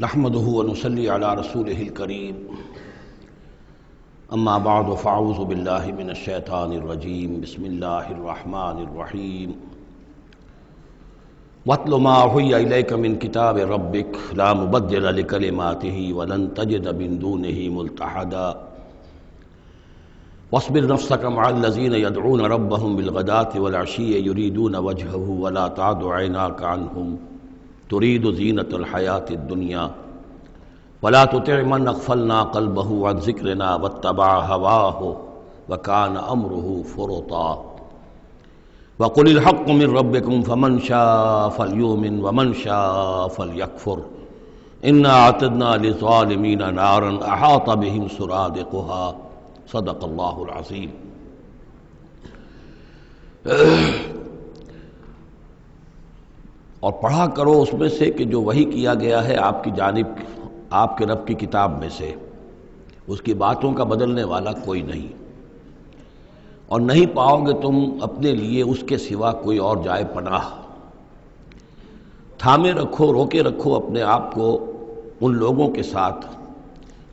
نحمده ونصلي على رسوله الكريم اما بعد فاعوذ بالله من الشیطان الرجیم بسم اللہ الرحمن الرحیم واتل ما اوحی الیک من کتاب ربک لا مبدل لکلماته ولن تجد من دونه ملتحدا واصبر نفسك مع الذين يدعون ربهم بالغداة والعشي يريدون وجهه ولا تعد عيناك عنهم تريد زینة الحیاة الدنیا ولا تطع من اغفلنا قلبه عن ذکرنا واتبع هواه وكان امره فرطا وقل الحق من ربكم فمن شاء فليؤمن ومن شاء فليكفر انا اعتدنا للظالمين نارا احاط بهم سرادقها صدق اللہ العظیم۔ اور پڑھا کرو اس میں سے کہ جو وحی کیا گیا ہے آپ کی جانب آپ کے رب کی کتاب میں سے، اس کی باتوں کا بدلنے والا کوئی نہیں، اور نہیں پاؤ گے تم اپنے لیے اس کے سوا کوئی اور جائے پناہ۔ تھامے رکھو، روکے رکھو اپنے آپ کو ان لوگوں کے ساتھ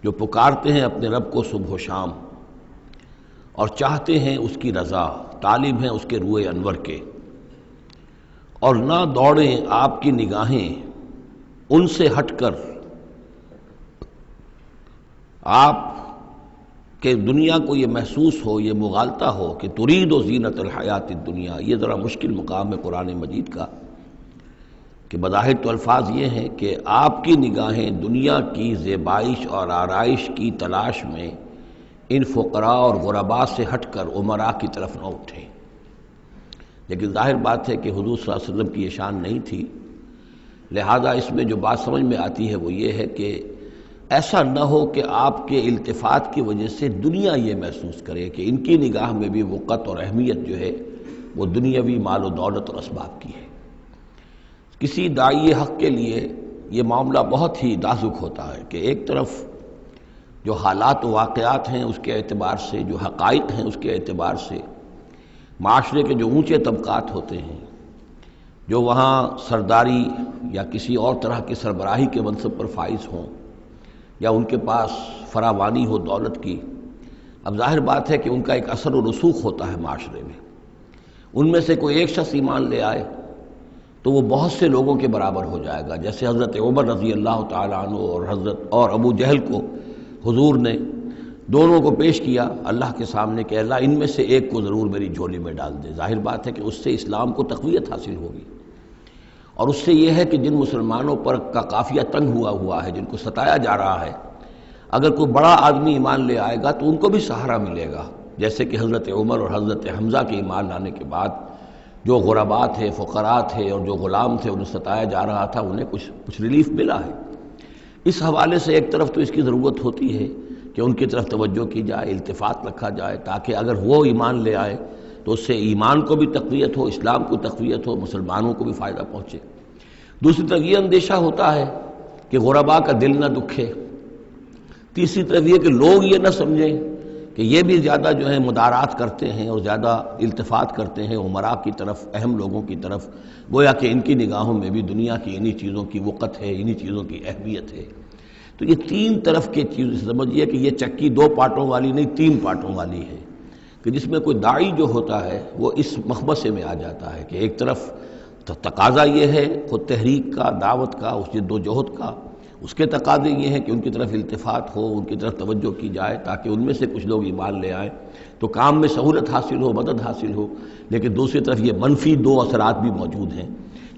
جو پکارتے ہیں اپنے رب کو صبح و شام اور چاہتے ہیں اس کی رضا، طالب ہیں اس کے روئے انور کے، اور نہ دوڑیں آپ کی نگاہیں ان سے ہٹ کر آپ کے دنیا کو یہ محسوس ہو، یہ مغالطہ ہو کہ ترید و زینت الحیات الدنیا۔ یہ ذرا مشکل مقام ہے قرآن مجید کا کہ بظاہر تو الفاظ یہ ہیں کہ آپ کی نگاہیں دنیا کی زیبائش اور آرائش کی تلاش میں ان فقراء اور غرباء سے ہٹ کر امراء کی طرف نہ اٹھیں، لیکن ظاہر بات ہے کہ حضور صلی اللہ علیہ وسلم کی یہ شان نہیں تھی، لہذا اس میں جو بات سمجھ میں آتی ہے وہ یہ ہے کہ ایسا نہ ہو کہ آپ کے التفات کی وجہ سے دنیا یہ محسوس کرے کہ ان کی نگاہ میں بھی وقت اور اہمیت جو ہے وہ دنیاوی مال و دولت اور اسباب کی ہے۔ کسی داعی حق کے لیے یہ معاملہ بہت ہی نازک ہوتا ہے کہ ایک طرف جو حالات و واقعات ہیں اس کے اعتبار سے، جو حقائق ہیں اس کے اعتبار سے، معاشرے کے جو اونچے طبقات ہوتے ہیں، جو وہاں سرداری یا کسی اور طرح کی سربراہی کے منصب پر فائز ہوں یا ان کے پاس فراوانی ہو دولت کی، اب ظاہر بات ہے کہ ان کا ایک اثر و رسوخ ہوتا ہے معاشرے میں۔ ان میں سے کوئی ایک شخص ایمان لے آئے تو وہ بہت سے لوگوں کے برابر ہو جائے گا، جیسے حضرت عمر رضی اللہ تعالیٰ عنہ اور ابو جہل کو حضور نے دونوں کو پیش کیا اللہ کے سامنے کہ اللہ ان میں سے ایک کو ضرور میری جھولی میں ڈال دے۔ ظاہر بات ہے کہ اس سے اسلام کو تقویت حاصل ہوگی، اور اس سے یہ ہے کہ جن مسلمانوں پر کا قافیہ تنگ ہوا ہے، جن کو ستایا جا رہا ہے، اگر کوئی بڑا آدمی ایمان لے آئے گا تو ان کو بھی سہارا ملے گا، جیسے کہ حضرت عمر اور حضرت حمزہ کے ایمان لانے کے بعد جو غرباء تھے، فقراء تھے اور جو غلام تھے انہیں ستایا جا رہا تھا، انہیں کچھ ریلیف ملا ہے۔ اس حوالے سے ایک طرف تو اس کی ضرورت ہوتی ہے کہ ان کی طرف توجہ کی جائے، التفات رکھا جائے، تاکہ اگر وہ ایمان لے آئے تو اس سے ایمان کو بھی تقویت ہو، اسلام کو تقویت ہو، مسلمانوں کو بھی فائدہ پہنچے۔ دوسری طرف یہ اندیشہ ہوتا ہے کہ غرباء کا دل نہ دکھے، تیسری طرف یہ کہ لوگ یہ نہ سمجھیں کہ یہ بھی زیادہ جو ہے مدارات کرتے ہیں اور زیادہ التفات کرتے ہیں امراء کی طرف، اہم لوگوں کی طرف، گویا کہ ان کی نگاہوں میں بھی دنیا کی انہی چیزوں کی وقت ہے، انہی چیزوں کی اہمیت ہے۔ تو یہ تین طرف کے چیز سمجھیے کہ یہ چکی دو پارٹوں والی نہیں، تین پارٹوں والی ہے، کہ جس میں کوئی داعی جو ہوتا ہے وہ اس مخمصے میں آ جاتا ہے کہ ایک طرف تقاضا یہ ہے خود تحریک کا، دعوت کا، اس جد و جہد کا، اس کے تقاضے یہ ہیں کہ ان کی طرف التفات ہو، ان کی طرف توجہ کی جائے تاکہ ان میں سے کچھ لوگ ایمان لے آئیں تو کام میں سہولت حاصل ہو، مدد حاصل ہو، لیکن دوسری طرف یہ منفی دو اثرات بھی موجود ہیں۔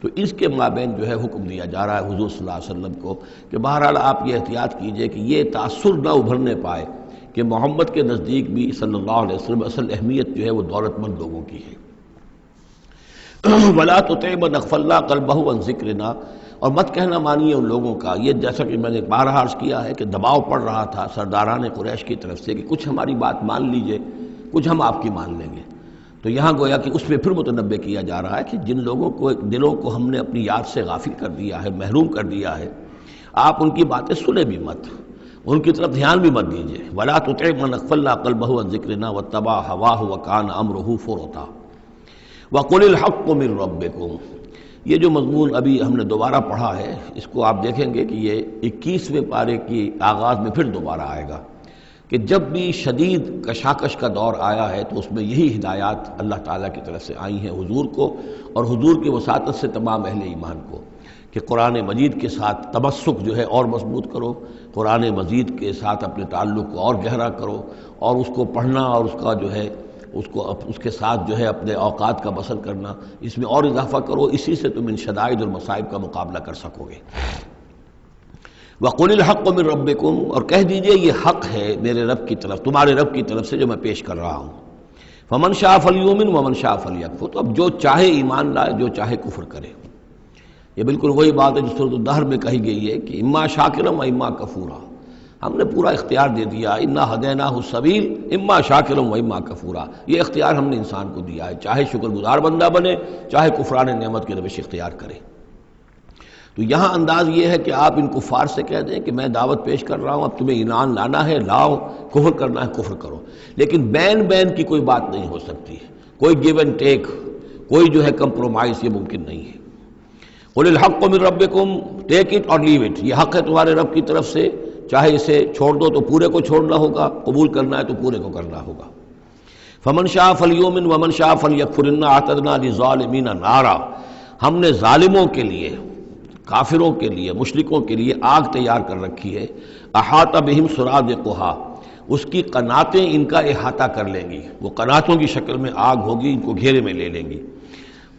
تو اس کے مابین جو ہے حکم دیا جا رہا ہے حضور صلی اللہ علیہ وسلم کو کہ بہرحال آپ یہ احتیاط کیجئے کہ یہ تاثر نہ ابھرنے پائے کہ محمد کے نزدیک بھی صلی اللہ علیہ وسلم اصل اہمیت جو ہے وہ دولت مند لوگوں کی ہے۔ وَلَا تُطِعْ مَنْ أَغْفَلْنَا قَلْبَهُ عَنْ ذِكْرِنَا، اور مت کہنا مانیے ان لوگوں کا، یہ جیسا کہ میں نے بارہا عرض کیا ہے کہ دباؤ پڑ رہا تھا سرداران قریش کی طرف سے کہ کچھ ہماری بات مان لیجئے، کچھ ہم آپ کی مان لیں گے۔ تو یہاں گویا کہ اس پہ پھر متنبہ کیا جا رہا ہے کہ جن لوگوں کو دلوں کو ہم نے اپنی یاد سے غافل کر دیا ہے، محروم کر دیا ہے، آپ ان کی باتیں سنیں بھی مت، ان کی طرف دھیان بھی مت دیجیے۔ وَلَا تُطِعْ مَنْ أَغْفَلْنَا قَلْبَهُ عَنْ ذِكْرِنَا وَاتَّبَعَ هَوَاهُ وَكَانَ أَمْرُهُ فُرُطًا وَقُلِ الْحَقُّ مِنْ رَبِّكُمْ۔ یہ جو مضمون ابھی ہم نے دوبارہ پڑھا ہے، اس کو آپ دیکھیں گے کہ یہ 21ویں پارے کی آغاز میں پھر دوبارہ آئے گا کہ جب بھی شدید کشاکش کا دور آیا ہے تو اس میں یہی ہدایات اللہ تعالیٰ کی طرف سے آئی ہیں حضور کو اور حضور کی وساطت سے تمام اہل ایمان کو، کہ قرآن مجید کے ساتھ تمسک جو ہے اور مضبوط کرو، قرآن مجید کے ساتھ اپنے تعلق کو اور گہرا کرو، اور اس کو پڑھنا اور اس کا جو ہے اس کے ساتھ جو ہے اپنے اوقات کا بسر کرنا، اس میں اور اضافہ کرو، اسی سے تم ان شدائد اور مصائب کا مقابلہ کر سکو گے۔ وَقُلِ الْحَقُّ مِن رَبِّكُمْ، اور کہہ دیجئے یہ حق ہے میرے رب کی طرف، تمہارے رب کی طرف سے جو میں پیش کر رہا ہوں۔ فَمَن شَاءَ فَلْيُؤْمِنْ وَمَن شَاءَ فَلْيَكْفُرْ، تو اب جو چاہے ایمان لائے، جو چاہے کفر کرے۔ یہ بالکل وہی بات ہے جو سورۃ الدہر میں کہی گئی ہے کہ اما شاکرا و اما کفورا، ہم نے پورا اختیار دے دیا، انا ہدیناہ السبیل اما شاکرا و اما کفورا، یہ اختیار ہم نے انسان کو دیا ہے، چاہے شکر گزار بندہ بنے، چاہے کفران نعمت کی روش اختیار کرے۔ تو یہاں انداز یہ ہے کہ آپ ان کفار سے کہہ دیں کہ میں دعوت پیش کر رہا ہوں، اب تمہیں ایمان لانا ہے لاؤ، کفر کرنا ہے کفر کرو، لیکن بین کی کوئی بات نہیں ہو سکتی، کوئی گیو اینڈ ٹیک، کوئی جو ہے کمپرومائز، یہ ممکن نہیں ہے۔ قُلِ الْحَقُّ مِن رَبِّكُمْ، ٹیک اٹ اور لیو اٹ، یہ حق ہے تمہارے رب کی طرف سے، چاہے اسے چھوڑ دو تو پورے کو چھوڑنا ہوگا، قبول کرنا ہے تو پورے کو کرنا ہوگا۔ فَمَن شَاءَ فَلْيُؤْمِنْ وَمَن شَاءَ فَلْيَكْفُرْ إِنَّا أَعْتَدْنَا لِلظَّالِمِينَ نَارًا، ہم نے ظالموں کے لیے، کافروں کے لیے، مشرکوں کے لیے آگ تیار کر رکھی ہے، احاطہ بہم سرادقها، اس کی قناتیں ان کا احاطہ کر لیں گی، وہ قناتوں کی شکل میں آگ ہوگی، ان کو گھیرے میں لے لیں گی۔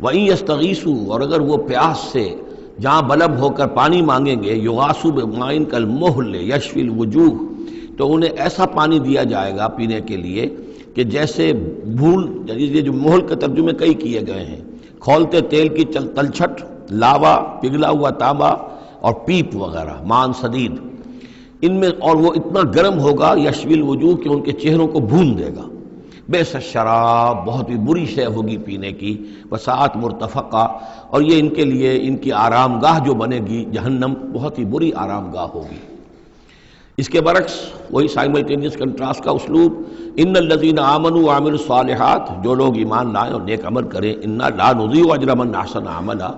وَإِن يَسْتَغِيثُوا، اور اگر وہ پیاس سے جہاں بلب ہو کر پانی مانگیں گے، يُغَاثُوا بِمَاءٍ كَالْمُهْلِ يَشْفِي الْوُجُوهَ، تو انہیں ایسا پانی دیا جائے گا پینے کے لیے کہ جیسے بھول، یہ جو محل کے ترجمے کئی کیے گئے ہیں، کھولتے تیل کی تلچھٹ، لاوا، پگھلا ہوا تانبا اور پیپ وغیرہ، مان سدید، ان میں، اور وہ اتنا گرم ہوگا یشوی الوجوہ کہ ان کے چہروں کو بھون دے گا۔ بیس الشراب، بہت ہی بری شے ہوگی پینے کی، وساعت مرتفقہ، اور یہ ان کے لیے ان کی آرام گاہ جو بنے گی جہنم، بہت ہی بری آرام گاہ ہوگی۔ اس کے برعکس وہی سائملٹینیس کنٹراسٹ کا اسلوب، ان الذین آمنوا وعملوا الصالحات، جو لوگ ایمان لائیں اور نیک عمل کریں، انا لا نضیع اجر من احسن عملا،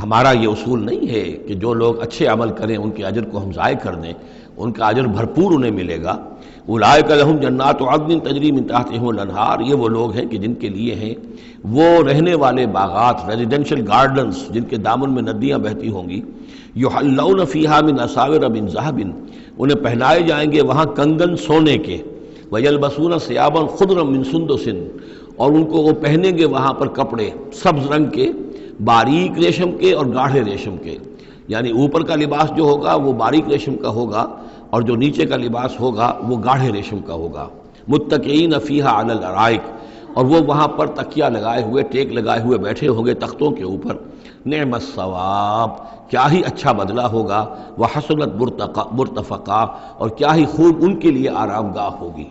ہمارا یہ اصول نہیں ہے کہ جو لوگ اچھے عمل کریں ان کے اجر کو ہم ضائع کر دیں، ان کا اجر بھرپور انہیں ملے گا۔ اولئک لہم جنات عدن تجری من تحتہم الانہار، یہ وہ لوگ ہیں کہ جن کے لیے ہیں وہ رہنے والے باغات، ریزیڈینشل گارڈنز، جن کے دامن میں ندیاں بہتی ہوں گی، یحلون فیہا من اساور من ذہب، انہیں پہنائے جائیں گے وہاں کنگن سونے کے، ویلبسون ثیابا خضرا من سندس، اور ان کو وہ پہنیں گے وہاں پر کپڑے سبز رنگ کے، باریک ریشم کے اور گاڑھے ریشم کے، یعنی اوپر کا لباس جو ہوگا وہ باریک ریشم کا ہوگا اور جو نیچے کا لباس ہوگا وہ گاڑھے ریشم کا ہوگا۔ متکئین فیہا علی الارائک، اور وہ وہاں پر تکیہ لگائے ہوئے، ٹیک لگائے ہوئے بیٹھے ہوں گے تختوں کے اوپر۔ نعم الثواب، کیا ہی اچھا بدلہ ہوگا، وحسنت مرتفقہ، اور کیا ہی خوب ان کے لیے آرام گاہ ہوگی۔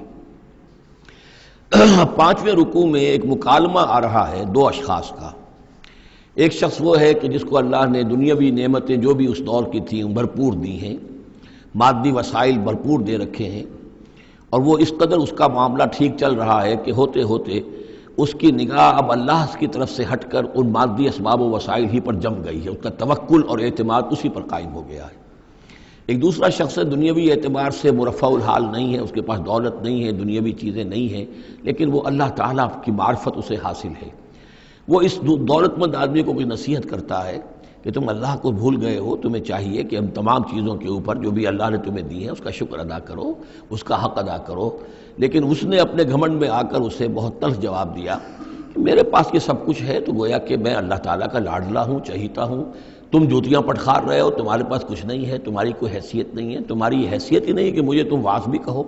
5ویں رکوع میں ایک مکالمہ آ رہا ہے دو اشخاص کا۔ ایک شخص وہ ہے کہ جس کو اللہ نے دنیاوی نعمتیں جو بھی اس دور کی تھیں بھرپور دی ہیں، مادی وسائل بھرپور دے رکھے ہیں، اور وہ اس قدر اس کا معاملہ ٹھیک چل رہا ہے کہ ہوتے ہوتے اس کی نگاہ اب اللہ کی طرف سے ہٹ کر ان مادی اسباب و وسائل ہی پر جم گئی ہے، اس کا توکل اور اعتماد اسی پر قائم ہو گیا ہے۔ ایک دوسرا شخص ہے دنیاوی اعتبار سے مرفع الحال نہیں ہے، اس کے پاس دولت نہیں ہے، دنیاوی چیزیں نہیں ہیں، لیکن وہ اللہ تعالیٰ کی معرفت اسے حاصل ہے۔ وہ اس دولت مند آدمی کو کوئی نصیحت کرتا ہے کہ تم اللہ کو بھول گئے ہو، تمہیں چاہیے کہ ہم تمام چیزوں کے اوپر جو بھی اللہ نے تمہیں دی ہے اس کا شکر ادا کرو، اس کا حق ادا کرو۔ لیکن اس نے اپنے گھمنڈ میں آ کر اسے بہت تلخ جواب دیا کہ میرے پاس یہ سب کچھ ہے تو گویا کہ میں اللہ تعالیٰ کا لاڈلا ہوں، چہیتا ہوں، تم جوتیاں پٹخار رہے ہو، تمہارے پاس کچھ نہیں ہے، تمہاری کوئی حیثیت نہیں ہے، تمہاری یہ حیثیت ہی نہیں کہ مجھے تم واعظ بھی کہو۔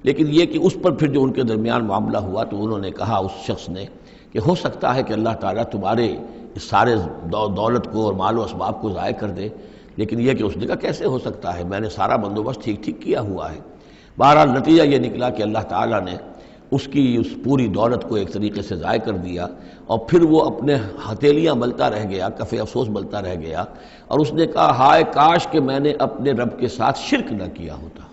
لیکن یہ کہ اس پر پھر جو ان کے درمیان معاملہ ہوا تو انہوں نے کہا، اس شخص نے، کہ ہو سکتا ہے کہ اللہ تعالیٰ تمہارے اس سارے دولت کو اور مال و اسباب کو ضائع کر دے، لیکن یہ کہ اس نے کہا کیسے ہو سکتا ہے، میں نے سارا بندوبست ٹھیک کیا ہوا ہے۔ بہرحال نتیجہ یہ نکلا کہ اللہ تعالیٰ نے اس کی اس پوری دولت کو ایک طریقے سے ضائع کر دیا، اور پھر وہ اپنے ہتھیلیاں ملتا رہ گیا، کف افسوس ملتا رہ گیا، اور اس نے کہا ہائے کاش کہ میں نے اپنے رب کے ساتھ شرک نہ کیا ہوتا۔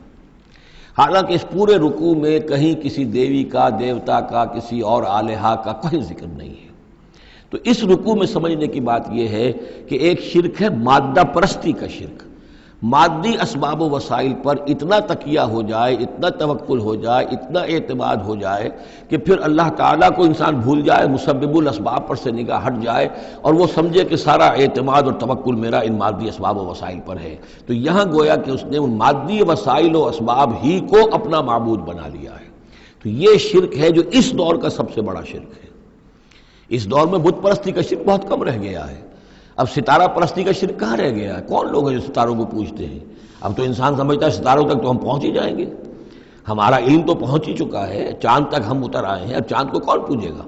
حالانکہ اس پورے رکوع میں کہیں کسی دیوی کا، دیوتا کا، کسی اور الہہ کا کوئی ذکر نہیں ہے۔ تو اس رکوع میں سمجھنے کی بات یہ ہے کہ ایک شرک ہے مادہ پرستی کا شرک، مادی اسباب و وسائل پر اتنا تکیہ ہو جائے، اتنا توکل ہو جائے، اتنا اعتماد ہو جائے کہ پھر اللہ تعالیٰ کو انسان بھول جائے، مسبب الاسباب پر سے نگاہ ہٹ جائے اور وہ سمجھے کہ سارا اعتماد اور توکل میرا ان مادی اسباب و وسائل پر ہے۔ تو یہاں گویا کہ اس نے ان مادی وسائل و اسباب ہی کو اپنا معبود بنا لیا ہے۔ تو یہ شرک ہے جو اس دور کا سب سے بڑا شرک ہے۔ اس دور میں بت پرستی کا شرک بہت کم رہ گیا ہے، اب ستارہ پرستی کا شرک کہاں رہ گیا ہے؟ کون لوگ ہیں جو ستاروں کو پوجتے ہیں؟ اب تو انسان سمجھتا ہے ستاروں تک تو ہم پہنچ ہی جائیں گے، ہمارا علم تو پہنچ ہی چکا ہے، چاند تک ہم اتر آئے ہیں، اب چاند کو کون پوجے گا؟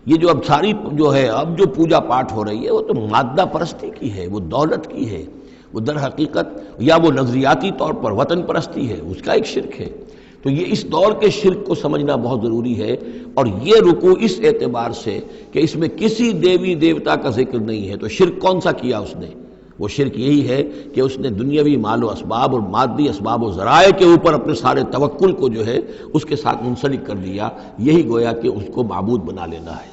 یہ جو اب ساری جو ہے اب جو پوجا پاٹ ہو رہی ہے وہ تو مادہ پرستی کی ہے، وہ دولت کی ہے، وہ در حقیقت یا وہ نظریاتی طور پر وطن پرستی ہے، اس کا ایک شرک ہے۔ تو یہ اس دور کے شرک کو سمجھنا بہت ضروری ہے، اور یہ رکوع اس اعتبار سے کہ اس میں کسی دیوی دیوتا کا ذکر نہیں ہے۔ تو شرک کون سا کیا اس نے؟ وہ شرک یہی ہے کہ اس نے دنیاوی مال و اسباب اور مادی اسباب و ذرائع کے اوپر اپنے سارے توکل کو جو ہے اس کے ساتھ منسلک کر دیا، یہی گویا کہ اس کو معبود بنا لینا ہے۔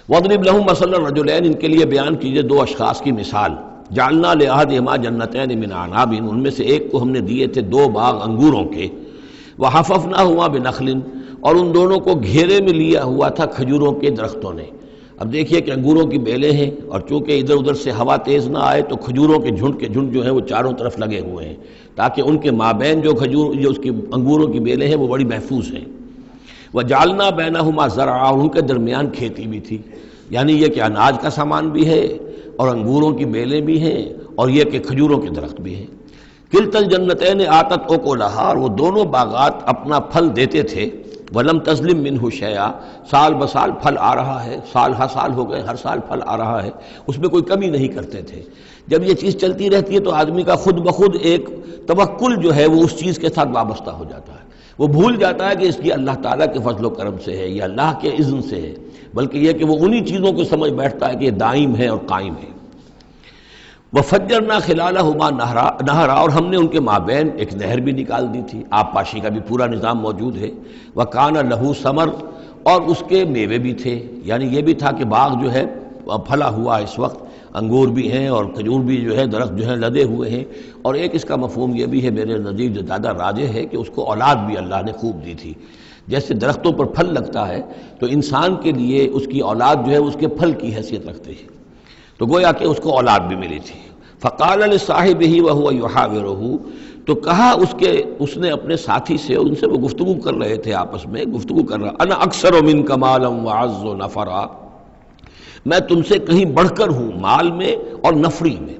وَاضْرِبْ لَهُم مَثَلَ الرَّجُلَيْنِ، ان کے لیے بیان کیجئے دو اشخاص کی مثال۔ جعلنا لأحدهما جنتین من اعناب، ان میں سے ایک کو ہم نے دیے تھے دو باغ انگوروں کے، وحففناهما بنخل، اور ان دونوں کو گھیرے میں لیا ہوا تھا کھجوروں کے درختوں نے۔ اب دیکھیے کہ انگوروں کی بیلیں ہیں، اور چونکہ ادھر ادھر سے ہوا تیز نہ آئے تو کھجوروں کے جھنڈ جو ہیں وہ چاروں طرف لگے ہوئے ہیں، تاکہ ان کے مابین جو اس کی انگوروں کی بیلیں ہیں وہ بڑی محفوظ ہیں۔ وجعلنا بینہما زرعا، اور ان کے درمیان کھیتی بھی تھی، یعنی یہ کہ اناج کا سامان بھی ہے اور انگوروں کی بیلیں بھی ہیں اور یہ کہ کھجوروں کے درخت بھی ہیں۔ کلتا الجنتین آتت اکلہا، اور وہ دونوں باغات اپنا پھل دیتے تھے، ولم تظلم منہ شیئا، سال بسال پھل آ رہا ہے، سال ہر سال ہو گئے، ہر سال پھل آ رہا ہے، اس میں کوئی کمی نہیں کرتے تھے۔ جب یہ چیز چلتی رہتی ہے تو آدمی کا خود بخود ایک توکل جو ہے وہ اس چیز کے ساتھ وابستہ ہو جاتا ہے، وہ بھول جاتا ہے کہ اس کی اللہ تعالیٰ کے فضل و کرم سے ہے یا اللہ کے اذن سے ہے، بلکہ یہ کہ وہ انہی چیزوں کو سمجھ بیٹھتا ہے کہ یہ دائم ہے اور قائم ہے۔ وَفَجَّرْنَا خِلَالَهُمَا نَهْرًا، اور ہم نے ان کے مابین ایک نہر بھی نکال دی تھی، آب پاشی کا بھی پورا نظام موجود ہے۔ وَكَانَ لَهُ ثَمَرٌ، اور اس کے میوے بھی تھے، یعنی یہ بھی تھا کہ باغ جو ہے پھلا ہوا اس وقت، انگور بھی ہیں اور کھجور بھی جو ہے درخت جو ہیں لدے ہوئے ہیں، اور ایک اس کا مفہوم یہ بھی ہے میرے نزدیک جو زیادہ راجح ہے کہ اس کو اولاد بھی اللہ نے خوب دی تھی۔ جیسے درختوں پر پھل لگتا ہے تو انسان کے لیے اس کی اولاد جو ہے اس کے پھل کی حیثیت رکھتے ہیں، تو گویا کہ اس کو اولاد بھی ملی تھی۔ فقال لصاحبہ وہو یحاورہ، تو کہا اس نے اپنے ساتھی سے، ان سے وہ گفتگو کر رہے تھے، آپس میں گفتگو کر رہا، انا اکثر منک مالا واعز نفرا، میں تم سے کہیں بڑھ کر ہوں مال میں اور نفری میں۔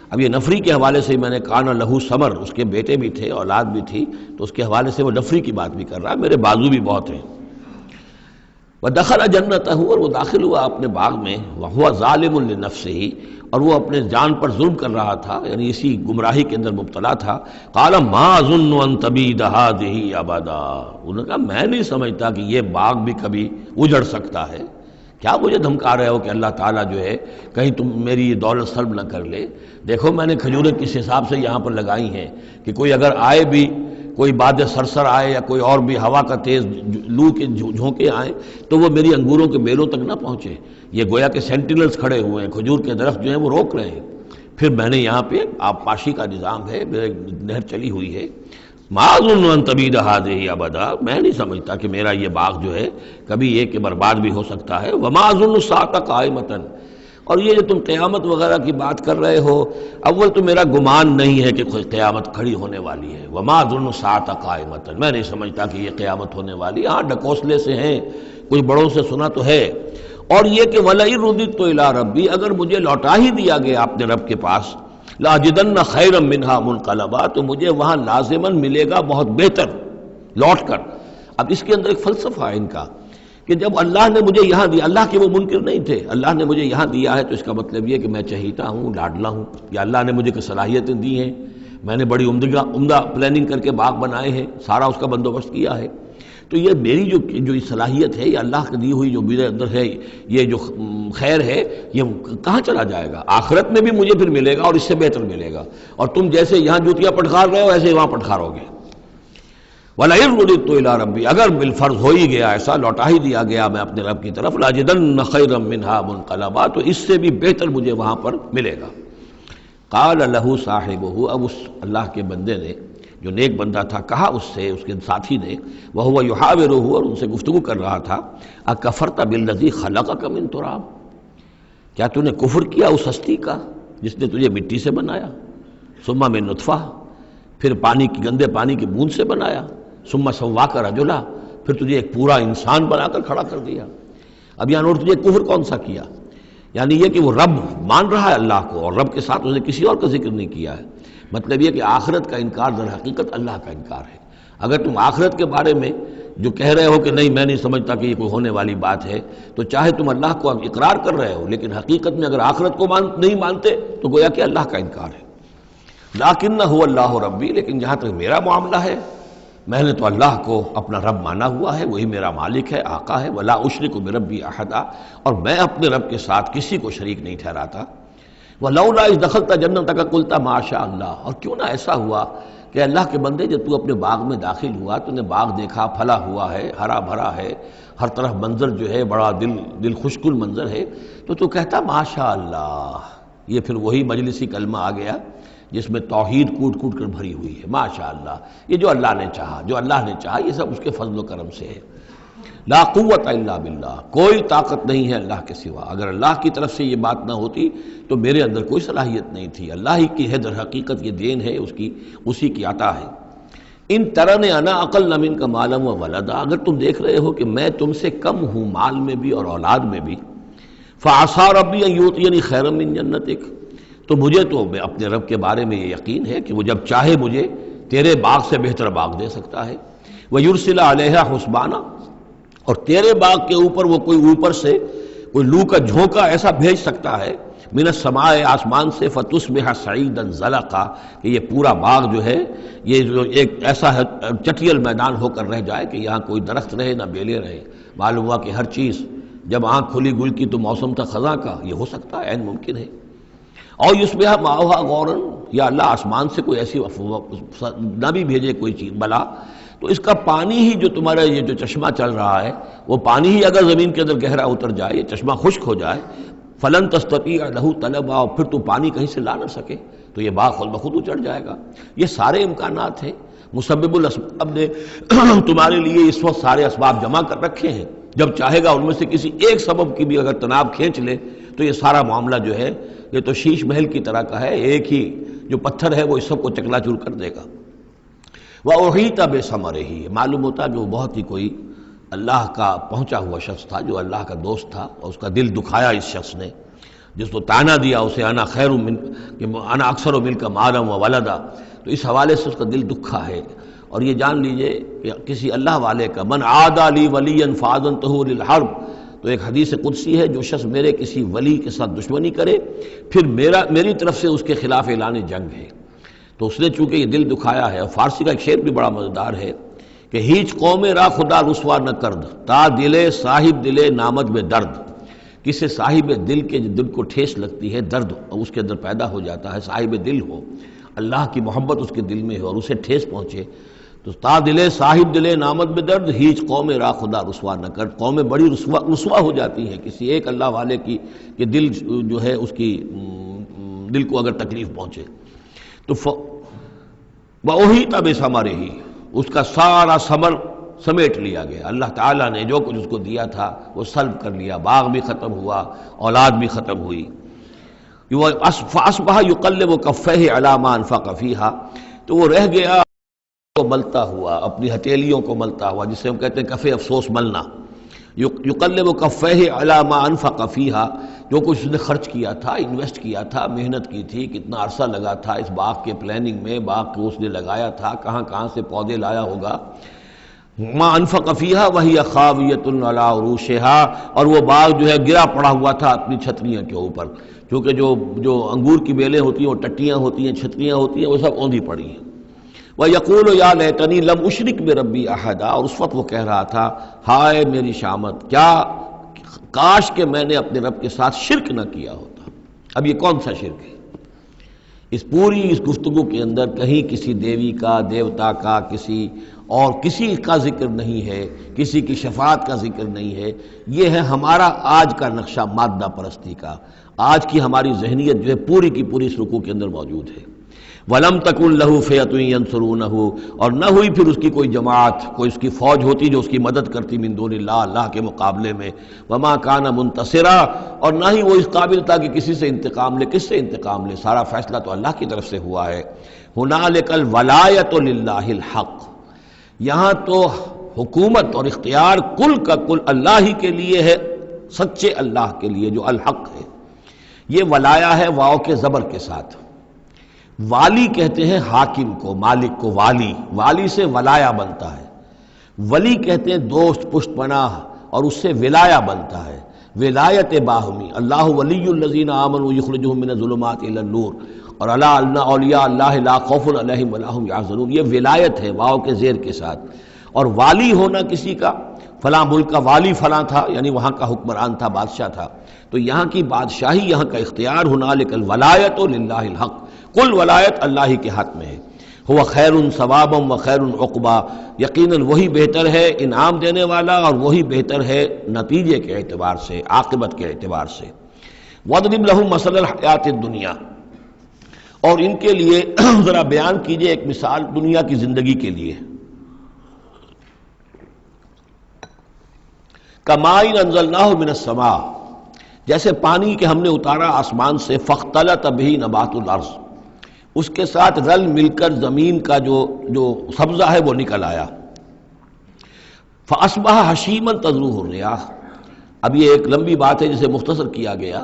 اب یہ نفری کے حوالے سے میں نے کانا لہو ثمر، اس کے بیٹے بھی تھے، اولاد بھی تھی، تو اس کے حوالے سے وہ نفری کی بات بھی کر رہا ہے، میرے بازو بھی بہت ہیں۔ وَدَخَلَ جَنَّتَهُ، اور وہ داخل ہوا اپنے باغ میں، وَهُوَ ظَالِمٌ لِنَفْسِهِ، اور وہ اپنے جان پر ظلم کر رہا تھا، یعنی اسی گمراہی کے اندر مبتلا تھا۔ قَالَ مَا أَظُنُّ أَن تَبِيدَ هَٰذِهِ أَبَدًا، انہوں نے کہا میں نہیں سمجھتا کہ یہ باغ بھی کبھی اجڑ سکتا ہے، کیا مجھے دھمکا رہے ہو کہ اللہ تعالیٰ جو ہے کہیں تم میری یہ دولت سلب نہ کر لے؟ دیکھو میں نے کھجوریں کس حساب سے یہاں پر لگائی ہیں کہ کوئی اگر آئے بھی، کوئی باد سرسر آئے یا کوئی اور بھی ہوا کا تیز لو کے جھونکے آئیں تو وہ میری انگوروں کے بیلوں تک نہ پہنچے۔ یہ گویا کہ سینٹینلز کھڑے ہوئے ہیں، کھجور کے درخت جو ہیں وہ روک رہے ہیں۔ پھر میں نے یہاں پہ آب پاشی کا نظام ہے، میرے نہر چلی ہوئی ہے۔ ما اظن ان تبید هذه ابدا، میں نہیں سمجھتا کہ میرا یہ باغ جو ہے کبھی یہ کہ برباد بھی ہو سکتا ہے۔ وما اظن الساعة قائمة، اور یہ جو تم قیامت وغیرہ کی بات کر رہے ہو، اول تو میرا گمان نہیں ہے کہ کوئی قیامت کھڑی ہونے والی ہے۔ وما اظن الساعة قائمة، میں نہیں سمجھتا کہ یہ قیامت ہونے والی، ہاں ڈکوسلے سے ہیں، کچھ بڑوں سے سنا تو ہے۔ اور یہ کہ وَلَئِن رُدِدتُّ إِلَىٰ رَبِّي، اگر مجھے لوٹا ہی دیا گیا اپنے رب کے پاس، لَأَجِدَنَّ خَيْرًا مِّنْهَا مُنْقَلَبًا، تو مجھے وہاں لازماً ملے گا بہت بہتر لوٹ کر۔ اب اس کے اندر ایک فلسفہ ہے ان کا کہ جب اللہ نے مجھے یہاں دیا، اللہ کے وہ منکر نہیں تھے، اللہ نے مجھے یہاں دیا ہے تو اس کا مطلب یہ کہ میں چہیتا ہوں، لاڈلا ہوں، یا اللہ نے مجھے صلاحیتیں دی ہیں، میں نے بڑی عمدہ پلاننگ کر کے باغ بنائے ہیں، سارا اس کا بندوبست کیا ہے، تو یہ میری جو صلاحیت ہے، یہ اللہ کی دی ہوئی جو میرے اندر ہے، یہ جو خیر ہے، یہ کہاں چلا جائے گا؟ آخرت میں بھی مجھے پھر ملے گا اور اس سے بہتر ملے گا، اور تم جیسے یہاں جوتیاں پٹخار رہے ہو ایسے وہاں پٹخارو گے۔ وَلَئِن رُدِدتُّ إِلَىٰ رَبِّي، اگر بالفرض ہو ہی گیا ایسا، لوٹا ہی دیا گیا میں اپنے رب کی طرف، لَأَجِدَنَّ خَيْرًا مِّنْهَا مُنقَلَبًا، تو اس سے بھی بہتر مجھے وہاں پر ملے گا۔ قال لَهُ صَاحِبُهُ، اب اس اللہ کے بندے نے جو نیک بندہ تھا کہا اس سے، اس کے ساتھی نے، وَهُوَ يُحَاوِرُهُ، اور ان سے گفتگو کر رہا تھا، أَكَفَرْتَ بِالَّذِي خَلَقَكَ مِن تُرَابٍ، کیا تو نے کفر کیا اس ہستی کا جس نے تجھے مٹی سے بنایا، ثم من نطفہ، پھر پانی کی گندے پانی کی بوند سے بنایا، ثم سواک رجلا، پھر تجھے ایک پورا انسان بنا کر کھڑا کر دیا۔ اب یہاں اور تجھے کفر کون سا کیا؟ یعنی یہ کہ وہ رب مان رہا ہے اللہ کو، اور رب کے ساتھ اس نے کسی اور کا ذکر نہیں کیا ہے۔ مطلب یہ کہ آخرت کا انکار در حقیقت اللہ کا انکار ہے۔ اگر تم آخرت کے بارے میں جو کہہ رہے ہو کہ نہیں میں نہیں سمجھتا کہ یہ کوئی ہونے والی بات ہے، تو چاہے تم اللہ کو اقرار کر رہے ہو، لیکن حقیقت میں اگر آخرت کو نہیں مانتے تو گویا کہ اللہ کا انکار ہے۔ لیکن هو اللہ ربی، لیکن جہاں تک میرا معاملہ ہے، میں نے تو اللہ کو اپنا رب مانا ہوا ہے، وہی میرا مالک ہے، آقا ہے، ولا اشرک بربی احدا، اور میں اپنے رب کے ساتھ کسی کو شریک نہیں ٹھہراتا۔ ولولا اذ دخلت جنتک قلت ما شاء اللہ، اور کیوں نہ ایسا ہوا کہ اللہ کے بندے جب تو اپنے باغ میں داخل ہوا، تو نے باغ دیکھا پھلا ہوا ہے، ہرا بھرا ہے، ہر طرف منظر جو ہے بڑا دل خوشکن منظر ہے، تو کہتا ما شاء اللہ۔ یہ پھر وہی مجلسی کلمہ آ گیا جس میں توحید کوٹ کوٹ کر بھری ہوئی ہے، ماشاء اللہ، یہ جو اللہ نے چاہا، جو اللہ نے چاہا، یہ سب اس کے فضل و کرم سے ہے۔ لا قوت الا باللہ، کوئی طاقت نہیں ہے اللہ کے سوا۔ اگر اللہ کی طرف سے یہ بات نہ ہوتی تو میرے اندر کوئی صلاحیت نہیں تھی، اللہ ہی کی ہے در حقیقت، یہ دین ہے اسی کی عطا ہے۔ ان ترن انا اقل منک مالا و ولدا، اگر تم دیکھ رہے ہو کہ میں تم سے کم ہوں مال میں بھی اور اولاد میں بھی، فعسى ربی ان یؤتینی خیرا من جنتک، تو مجھے تو اپنے رب کے بارے میں یہ یقین ہے کہ وہ جب چاہے مجھے تیرے باغ سے بہتر باغ دے سکتا ہے، وَيُرْسِلَ عَلَيْهَا حُسْبَانًا، اور تیرے باغ کے اوپر وہ کوئی اوپر سے کوئی لو کا جھونکا ایسا بھیج سکتا ہے، من السماء، آسمان سے، فَتُصْبِحَ صَعِيدًا زَلَقًا، کہ یہ پورا باغ جو ہے یہ جو ایک ایسا چٹیل میدان ہو کر رہ جائے کہ یہاں کوئی درخت رہے نہ بیلے رہے۔ معلوم ہوا کہ ہر چیز جب آنکھ کھلی گل کی تو موسم تھا خزاں کا، یہ ہو سکتا ہے، عین ممکن ہے۔ اور یصبح ماؤہا غوراً، یا اللہ آسمان سے کوئی ایسی نہ بھی بھیجے کوئی چیز بلا، تو اس کا پانی ہی جو تمہارا یہ جو چشمہ چل رہا ہے، وہ پانی ہی اگر زمین کے اندر گہرا اتر جائے، یہ چشمہ خشک ہو جائے، فلن تستطیع لہ طلبا، اور پھر تو پانی کہیں سے لا نہ سکے، تو یہ باغ خود بخود اچڑ جائے گا۔ یہ سارے امکانات ہیں، مسبب الاسباب نے تمہارے لیے اس وقت سارے اسباب جمع کر رکھے ہیں، جب چاہے گا ان میں سے کسی ایک سبب کی بھی اگر تناب کھینچ لے تو یہ سارا معاملہ جو ہے یہ تو شیش محل کی طرح کا ہے، ایک ہی جو پتھر ہے وہ اس سب کو چکنا چور کر دے گا۔ وَأُحِيطَ بِثَمَرِهِ، معلوم ہوتا کہ وہ بہت ہی کوئی اللہ کا پہنچا ہوا شخص تھا، جو اللہ کا دوست تھا، اور اس کا دل دکھایا اس شخص نے، جس کو تانا دیا اسے انا خیر من، کہ انا اکثر منک مالا و ولدا، تو اس حوالے سے اس کا دل دکھا ہے۔ اور یہ جان لیجئے کہ کسی اللہ والے کا من عادى لي وليا فاذنته للحرب، تو ایک حدیث قدسی ہے، جو شخص میرے کسی ولی کے ساتھ دشمنی کرے پھر میری طرف سے اس کے خلاف اعلان جنگ ہے۔ تو اس نے چونکہ یہ دل دکھایا ہے، اور فارسی کا ایک شعر بھی بڑا مزیدار ہے کہ ہیچ قوم را خدا رسوا نہ کرد، تا دلے صاحب دلے نامد میں درد، کسی صاحب دل کے دل کو ٹھیس لگتی ہے، درد اس کے اندر پیدا ہو جاتا ہے، صاحب دل ہو، اللہ کی محبت اس کے دل میں ہو اور اسے ٹھیس پہنچے، تو تا دلے صاحب دلے نامد میں درد، ہیچ قوم را خدا رسوا نہ کر، قومیں بڑی رسوا ہو جاتی ہیں کسی ایک اللہ والے کی کہ دل جو ہے اس کی دل کو اگر تکلیف پہنچے۔ تو وَأُحِيطَ بِثَمَرِهِ، اس کا سارا ثمر سمیٹ لیا گیا، اللہ تعالیٰ نے جو کچھ اس کو دیا تھا وہ سلب کر لیا، باغ بھی ختم ہوا، اولاد بھی ختم ہوئی۔ فَأَصْبَحَ يُقَلِّبُ كَفَّيْهِ عَلَى مَا أَنفَقَ فِيهَا، تو وہ رہ گیا کو ملتا ہوا، اپنی ہتھیلیوں کو ملتا ہوا، جسے ہم کہتے ہیں کفِ افسوس ملنا۔ یقلب کفیہ علی ما انفق فیہا، جو کچھ اس نے خرچ کیا تھا، انویسٹ کیا تھا، محنت کی تھی، کتنا عرصہ لگا تھا اس باغ کے پلاننگ میں، باغ کو اس نے لگایا تھا، کہاں کہاں سے پودے لایا ہوگا، ما انفق فیہا وہی خاویۃ علی عروشہا، اور وہ باغ جو ہے گرا پڑا ہوا تھا اپنی چھتریاں کے اوپر، کیونکہ جو انگور کی بیلیں ہوتی ہیں وہ ٹٹیاں ہوتی ہیں، چھتریاں ہوتی ہیں، وہ سب اوندھی پڑی ہیں۔ وَيَقُولُ يَا لَيْتَنِي لَمْ أُشْرِكْ بِرَبِّي أَحَدًا، اور اس وقت وہ کہہ رہا تھا ہائے میری شامت، کیا کاش کہ میں نے اپنے رب کے ساتھ شرک نہ کیا ہوتا۔ اب یہ کون سا شرک ہے؟ اس پوری اس گفتگو کے اندر کہیں کسی دیوی کا، دیوتا کا، کسی اور کسی کا ذکر نہیں ہے، کسی کی شفاعت کا ذکر نہیں ہے۔ یہ ہے ہمارا آج کا نقشہ مادہ پرستی کا، آج کی ہماری ذہنیت جو ہے پوری کی پوری اس رکوع کے اندر موجود ہے۔ وَلَمْ تَكُنْ لَهُ فِئَةٌ يَنْصُرُونَهُ، اور نہ ہوئی پھر اس کی کوئی جماعت، کوئی اس کی فوج ہوتی جو اس کی مدد کرتی من دون اللہ، اللہ کے مقابلے میں۔ وَمَا كَانَ مُنْتَصِرًا، اور نہ ہی وہ اس قابل تھا کہ کسی سے انتقام لے۔ کس سے انتقام لے؟ سارا فیصلہ تو اللہ کی طرف سے ہوا ہے۔ هُنَالِكَ الْوَلَایَةُ لِلَّهِ الْحَقِّ، یہاں تو حکومت اور اختیار کل کا کل اللہ ہی کے لیے ہے، سچے اللہ کے لیے جو الحق ہے۔ یہ ولایا ہے واو کے زبر کے ساتھ۔ والی کہتے ہیں حاکم کو، مالک کو والی، والی سے ولایا بنتا ہے۔ ولی کہتے ہیں دوست، پشت پناہ، اور اس سے ولایا بنتا ہے، ولایت باہمی۔ اللہ ولی الذین آمنوا یخرجہم من الظلمات الی النور، اور الا ان اولیاء اللہ لا خوف علیہم ولا هم یحزنون، یہ ولایت ہے واو کے زیر کے ساتھ۔ اور والی ہونا کسی کا، فلاں ملک کا والی فلاں تھا، یعنی وہاں کا حکمران تھا، بادشاہ تھا، تو یہاں کی بادشاہی، یہاں کا اختیار، ہنالک الولایۃ للہ الحق، کل ولایت اللہ ہی کے ہاتھ میں ہے۔ ہوا خیر ثوابا و خیر عقبا، یقیناً وہی بہتر ہے انعام دینے والا، اور وہی بہتر ہے نتیجے کے اعتبار سے، عاقبت کے اعتبار سے۔ وَاضْرِبْ لَهُم مَثَلَ الْحَیَاةِ الدُّنْیَا، اور ان کے لیے ذرا بیان کیجئے ایک مثال دنیا کی زندگی کے لیے۔ کَمَاءٍ أَنزَلْنَاهُ مِنَ السَّمَاءِ، جیسے پانی کہ ہم نے اتارا آسمان سے، فَاخْتَلَطَ بِهِ نَبَاتُ الْأَرْضِ، اس کے ساتھ رل مل کر زمین کا جو سبزہ ہے وہ نکل آیا۔ فَأَصْبَحَ حَشِيمًا تَذْرُوهُ الرِّيَاحُ، اب یہ ایک لمبی بات ہے جسے مختصر کیا گیا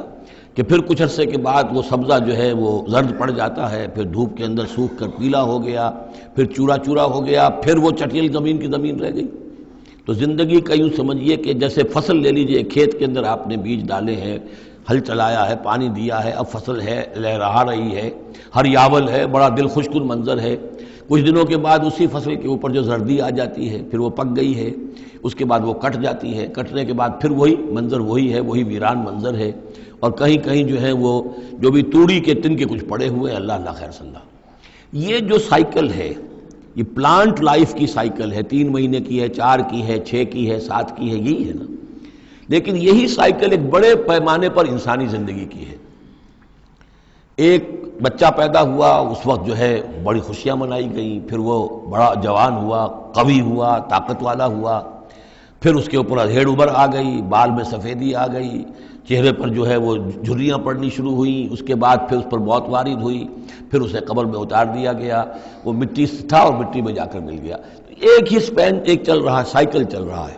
کہ پھر کچھ عرصے کے بعد وہ سبزہ جو ہے وہ زرد پڑ جاتا ہے، پھر دھوپ کے اندر سوکھ کر پیلا ہو گیا، پھر چورا چورا ہو گیا، پھر وہ چٹیل زمین کی زمین رہ گئی۔ تو زندگی کا یوں سمجھیے کہ جیسے فصل لے لیجئے، کھیت کے اندر آپ نے بیج ڈالے ہیں، ہل چلایا ہے، پانی دیا ہے، اب فصل ہے، لہرا رہی ہے، ہریاول ہے، بڑا دل خوش کن منظر ہے۔ کچھ دنوں کے بعد اسی فصل کے اوپر جو زردی آ جاتی ہے، پھر وہ پک گئی ہے، اس کے بعد وہ کٹ جاتی ہے، کٹنے کے بعد پھر وہی منظر وہی ہے، وہی ویران منظر ہے، اور کہیں کہیں جو ہے وہ جو بھی توڑی کے تن کے کچھ پڑے ہوئے ہیں، اللہ اللہ خیر صلی اللہ۔ یہ جو سائیکل ہے، یہ پلانٹ لائف کی سائیکل ہے، 3 مہینے کی ہے، 4 کی ہے، 6 کی ہے، 7 کی ہے، یہی ہے نا۔ لیکن یہی سائیکل ایک بڑے پیمانے پر انسانی زندگی کی ہے۔ ایک بچہ پیدا ہوا، اس وقت جو ہے بڑی خوشیاں منائی گئیں، پھر وہ بڑا جوان ہوا، قوی ہوا، طاقت والا ہوا، پھر اس کے اوپر ادھیڑ ابھر آ گئی، بال میں سفیدی آ گئی، چہرے پر جو ہے وہ جھریاں پڑنی شروع ہوئیں، اس کے بعد پھر اس پر موت وارد ہوئی، پھر اسے قبر میں اتار دیا گیا، وہ مٹی سے تھا اور مٹی میں جا کر مل گیا۔ ایک ہی سپین ایک چل رہا ہے، سائیکل چل رہا ہے۔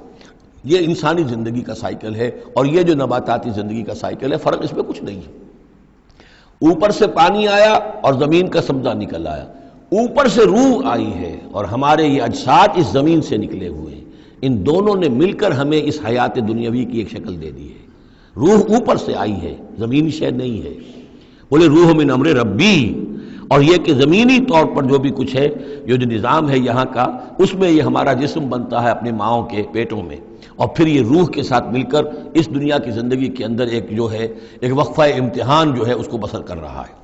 یہ انسانی زندگی کا سائیکل ہے، اور یہ جو نباتاتی زندگی کا سائیکل ہے، فرق اس میں کچھ نہیں ہے۔ اوپر سے پانی آیا اور زمین کا سبزہ نکل آیا، اوپر سے روح آئی ہے، اور ہمارے یہ اجساد اس زمین سے نکلے ہوئے ہیں۔ ان دونوں نے مل کر ہمیں اس حیات دنیاوی کی ایک شکل دے دی ہے۔ روح اوپر سے آئی ہے، زمینی شے نہیں ہے۔ بولے روح من امر ربی، اور یہ کہ زمینی طور پر جو بھی کچھ ہے، جو نظام ہے یہاں کا، اس میں یہ ہمارا جسم بنتا ہے اپنے ماؤں کے پیٹوں میں، اور پھر یہ روح کے ساتھ مل کر اس دنیا کی زندگی کے اندر ایک جو ہے ایک وقفہ امتحان جو ہے اس کو بسر کر رہا ہے۔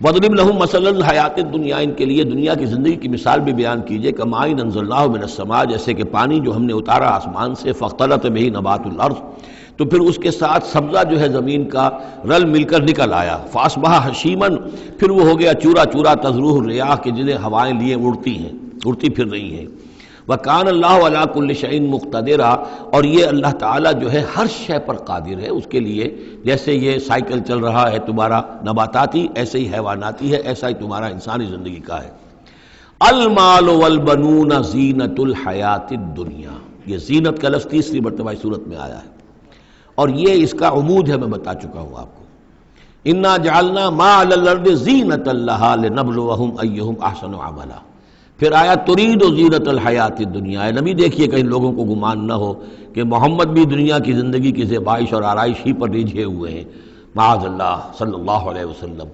وَاضْرِبْ لَهُم مَثَلَ الْحَیَاةِ الدُّنْیَا، ان کے لیے دنیا کی زندگی کی مثال بھی بیان کیجئے۔ کَمَاءٍ أَنزَلْنَاهُ مِنَ السَّمَاءِ، جیسے کہ پانی جو ہم نے اتارا آسمان سے، فَاخْتَلَطَ بِهِ نَبَاتُ الْأَرْضِ، تو پھر اس کے ساتھ سبزہ جو ہے زمین کا رل مل کر نکل آیا۔ فَأَصْبَحَ حَشِيمًا، پھر وہ ہو گیا چورا چورا، تَذْرُوهُ الرِّيَاحُ، کہ جنہیں ہوائیں لیے اڑتی ہیں، اڑتی پھر رہی ہیں۔ وَكَانَ اللَّهُ عَلَىٰ كُلِّ شَيْءٍ مُقْتَدِرًا، اور یہ اللہ تعالیٰ جو ہے ہر شے پر قادر ہے۔ اس کے لیے جیسے یہ سائیکل چل رہا ہے تمہارا نباتاتی، ایسے ہی حیواناتی ہے، ایسا ہی تمہارا انسانی زندگی کا ہے۔ المال والبنون زینت الحیات الدنیا، یہ زینت کا لفظ 3 مرتبہ صورت میں آیا ہے، اور یہ اس کا عمود ہے، میں بتا چکا ہوں آپ کو۔ انا جعلنا ما علی الارض زینۃ لہا لنبلوہم ایہم احسن عملا۔ پھر آیا ترید زینت الحیات الدنیا۔ اے نبی دیکھیے کہیں لوگوں کو گمان نہ ہو کہ محمد بھی دنیا کی زندگی کی زیبائش اور آرائش ہی پر ریجھے ہوئے ہیں، معاذ اللہ صلی اللہ علیہ وسلم۔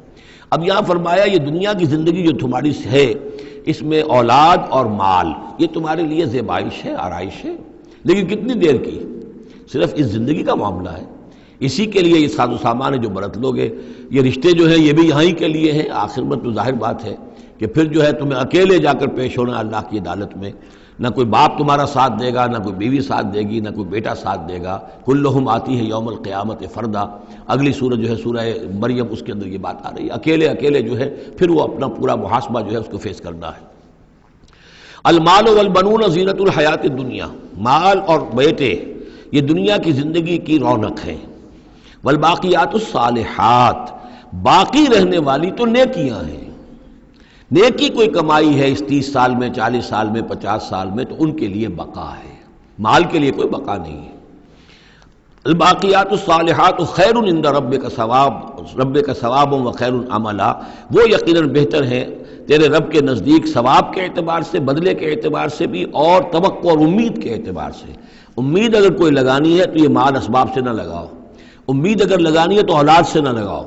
اب یہاں فرمایا یہ دنیا کی زندگی جو تمہاری ہے، اس میں اولاد اور مال، یہ تمہارے لیے زیبائش ہے، آرائش ہے، لیکن کتنی دیر کی؟ صرف اس زندگی کا معاملہ ہے، اسی کے لیے یہ ساز و سامان ہے جو برت لوگے۔ یہ رشتے جو ہیں یہ بھی یہاں ہی کے لیے ہیں، آخر میں تو ظاہر بات ہے کہ پھر جو ہے تمہیں اکیلے جا کر پیش ہونا اللہ کی عدالت میں، نہ کوئی باپ تمہارا ساتھ دے گا، نہ کوئی بیوی ساتھ دے گی، نہ کوئی بیٹا ساتھ دے گا، کلہم آتی ہے یوم القیامت فردا۔ اگلی سورۃ جو ہے سورہ مریم، اس کے اندر یہ بات آ رہی ہے، اکیلے اکیلے جو ہے پھر وہ اپنا پورا محاسبہ جو ہے اس کو فیس کرنا ہے۔ المال والبنون زینت الحیات الدنیا، مال اور بیٹے یہ دنیا کی زندگی کی رونق ہے۔ والباقیات الصالحات، باقی رہنے والی تو نیکیاں ہیں۔ نیکی کوئی کمائی ہے اس 30 سال میں، 40 سال میں، 50 سال میں، تو ان کے لیے بقا ہے، مال کے لیے کوئی بقا نہیں ہے۔ الباقیات الصالحات خیر عند ربک ثواب و خیر عملا، وہ یقیناً بہتر ہیں تیرے رب کے نزدیک ثواب کے اعتبار سے، بدلے کے اعتبار سے بھی، اور توقع اور امید کے اعتبار سے۔ امید اگر کوئی لگانی ہے تو یہ مال اسباب سے نہ لگاؤ، امید اگر لگانی ہے تو اولاد سے نہ لگاؤ،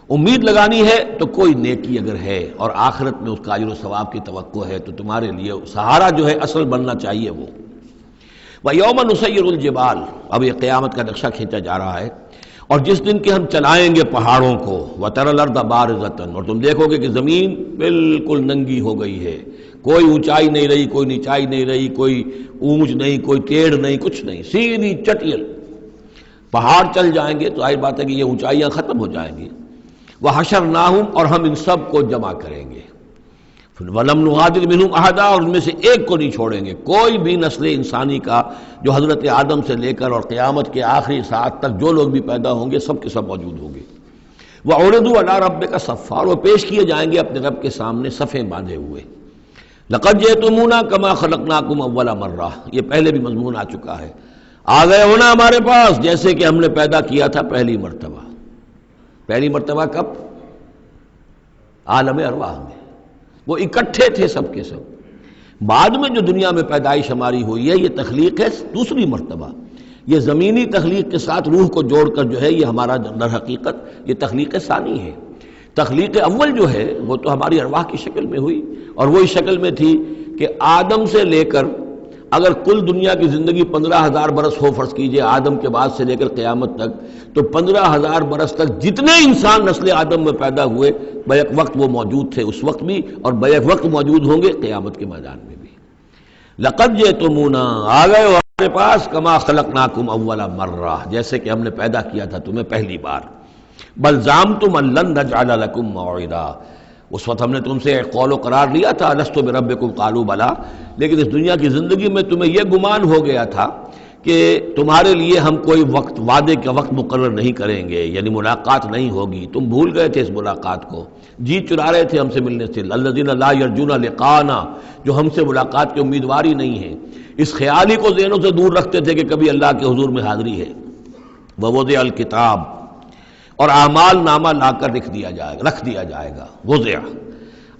امید لگانی ہے تو کوئی نیکی اگر ہے اور آخرت میں اس کا اجر و ثواب کی توقع ہے تو تمہارے لیے سہارا جو ہے اصل بننا چاہیے وہ۔ وَيَوْمَ نُسَيِّرُ الْجِبَالَ، اب یہ قیامت کا نقشہ کھینچا جا رہا ہے، اور جس دن کہ ہم چلائیں گے پہاڑوں کو، وَتَرَى الْأَرْضَ بَارِزَةً، اور تم دیکھو گے کہ زمین بالکل ننگی ہو گئی ہے، کوئی اونچائی نہیں رہی، کوئی نیچائی نہیں رہی، کوئی اونچ نہیں، کوئی ٹیڑھ نہیں، کچھ نہیں، سیدھی چٹیل۔ پہاڑ چل جائیں گے تو ظاہر بات ہے کہ یہ اونچائیاں ختم ہو جائیں گی۔ وَحَشَرْنَاهُمْ، اور ہم ان سب کو جمع کریں گے، وَلَمْ نُغَادِرْ مِنْهُمْ أَحَدًا، اور ان میں سے ایک کو نہیں چھوڑیں گے، کوئی بھی نسل انسانی کا جو حضرت آدم سے لے کر اور قیامت کے آخری ساعت تک جو لوگ بھی پیدا ہوں گے سب کے سب موجود ہوں گے۔ وَعُرِضُوا عَلَىٰ رَبِّكَ صَفًّا، اور وہ پیش کیے جائیں گے اپنے رب کے سامنے صفیں باندھے ہوئے۔ لَقَدْ جِئْتُمُونَا كَمَا خَلَقْنَاكُمْ أَوَّلَ مَرَّةٍ، یہ پہلے بھی مضمون آ چکا ہے، آ گئے ہونا ہمارے پاس جیسے کہ ہم نے پیدا کیا تھا پہلی مرتبہ۔ پہلی مرتبہ کب؟ عالم ارواح میں، وہ اکٹھے تھے سب کے سب۔ بعد میں جو دنیا میں پیدائش ہماری ہوئی ہے یہ تخلیق ہے دوسری مرتبہ، یہ زمینی تخلیق کے ساتھ روح کو جوڑ کر جو ہے یہ ہمارا در حقیقت یہ تخلیق ثانی ہے۔ تخلیق اول جو ہے وہ تو ہماری ارواح کی شکل میں ہوئی، اور وہی شکل میں تھی کہ آدم سے لے کر اگر کل دنیا کی زندگی 15,000 برس ہو، فرض کیجئے آدم کے بعد سے لے کر قیامت تک، تو 15,000 برس تک جتنے انسان نسل آدم میں پیدا ہوئے بیک وقت وہ موجود تھے اس وقت بھی، اور بیک وقت موجود ہوں گے قیامت کے میدان میں بھی۔ لَقَدْ جِئْتُمُونَا، آ گئے ہو ہمارے پاس، كَمَا خَلَقْنَاكُمْ أَوَّلَ مَرَّةٍ، جیسے کہ ہم نے پیدا کیا تھا تمہیں پہلی بار۔ بَلْ زَعَمْتُمْ أَن لَّن نَّجْعَلَ لَكُم مَّوْعِدًا، اس وقت ہم نے تم سے ایک قول و قرار لیا تھا، لست بربکم قالوا بلا، لیکن اس دنیا کی زندگی میں تمہیں یہ گمان ہو گیا تھا کہ تمہارے لیے ہم کوئی وقت، وعدے کا وقت مقرر نہیں کریں گے، یعنی ملاقات نہیں ہوگی، تم بھول گئے تھے اس ملاقات کو، جی چرا رہے تھے ہم سے ملنے سے۔ الذین لا یرجون لقاءنا، جو ہم سے ملاقات کے امیدوار ہی نہیں ہیں، اس خیال ہی کو ذہنوں سے دور رکھتے تھے کہ کبھی اللہ کے حضور میں حاضری ہے۔ ووضع الکتاب، اور اعمال نامہ لا کر رکھ دیا جائے گا، وضع۔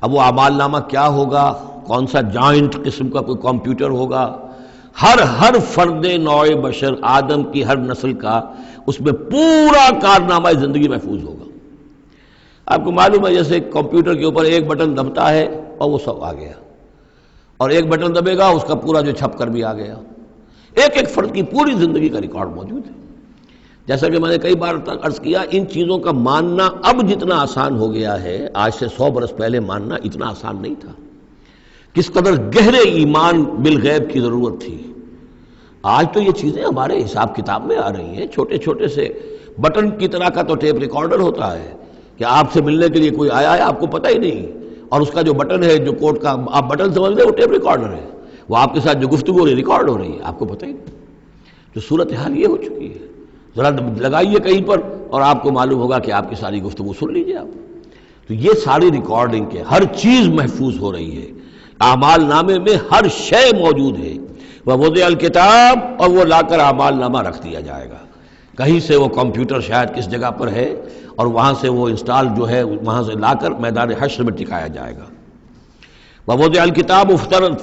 اب وہ اعمال نامہ کیا ہوگا؟ کون سا جوائنٹ قسم کا کوئی کمپیوٹر ہوگا؟ ہر فرد نوع بشر آدم کی ہر نسل کا اس میں پورا کارنامہ زندگی محفوظ ہوگا۔ آپ کو معلوم ہے جیسے کمپیوٹر کے اوپر ایک بٹن دبتا ہے اور وہ سب آ گیا، اور ایک بٹن دبے گا اس کا پورا جو چھپ کر بھی آ گیا۔ ایک ایک فرد کی پوری زندگی کا ریکارڈ موجود ہے۔ جیسا کہ میں نے کئی بار عرض کیا، ان چیزوں کا ماننا اب جتنا آسان ہو گیا ہے، آج سے 100 برس پہلے ماننا اتنا آسان نہیں تھا۔ کس قدر گہرے ایمان بالغیب کی ضرورت تھی۔ آج تو یہ چیزیں ہمارے حساب کتاب میں آ رہی ہیں، چھوٹے چھوٹے سے بٹن کی طرح کا تو ٹیپ ریکارڈر ہوتا ہے کہ آپ سے ملنے کے لیے کوئی آیا ہے آپ کو پتہ ہی نہیں، اور اس کا جو بٹن ہے، جو کوڈ کا آپ بٹن سمجھ رہے ہیں، وہ ٹیپ ریکارڈر ہے، وہ آپ کے ساتھ جو گفتگو ریکارڈ ہو رہی ہے آپ کو پتہ ہی نہیں۔ تو صورتحال یہ ہو چکی ہے، ذرا لگائیے کہیں پر اور آپ کو معلوم ہوگا کہ آپ کی ساری گفتگو سن لیجیے آپ۔ تو یہ ساری ریکارڈنگ کے ہر چیز محفوظ ہو رہی ہے، اعمال نامے میں ہر شے موجود ہے۔ ووضع الکتاب، اور وہ لا کر اعمال نامہ رکھ دیا جائے گا، کہیں سے وہ کمپیوٹر شاید کس جگہ پر ہے اور وہاں سے وہ انسٹال جو ہے وہاں سے لا کر میدان حشر میں ٹکایا جائے گا۔ ووضع الکتاب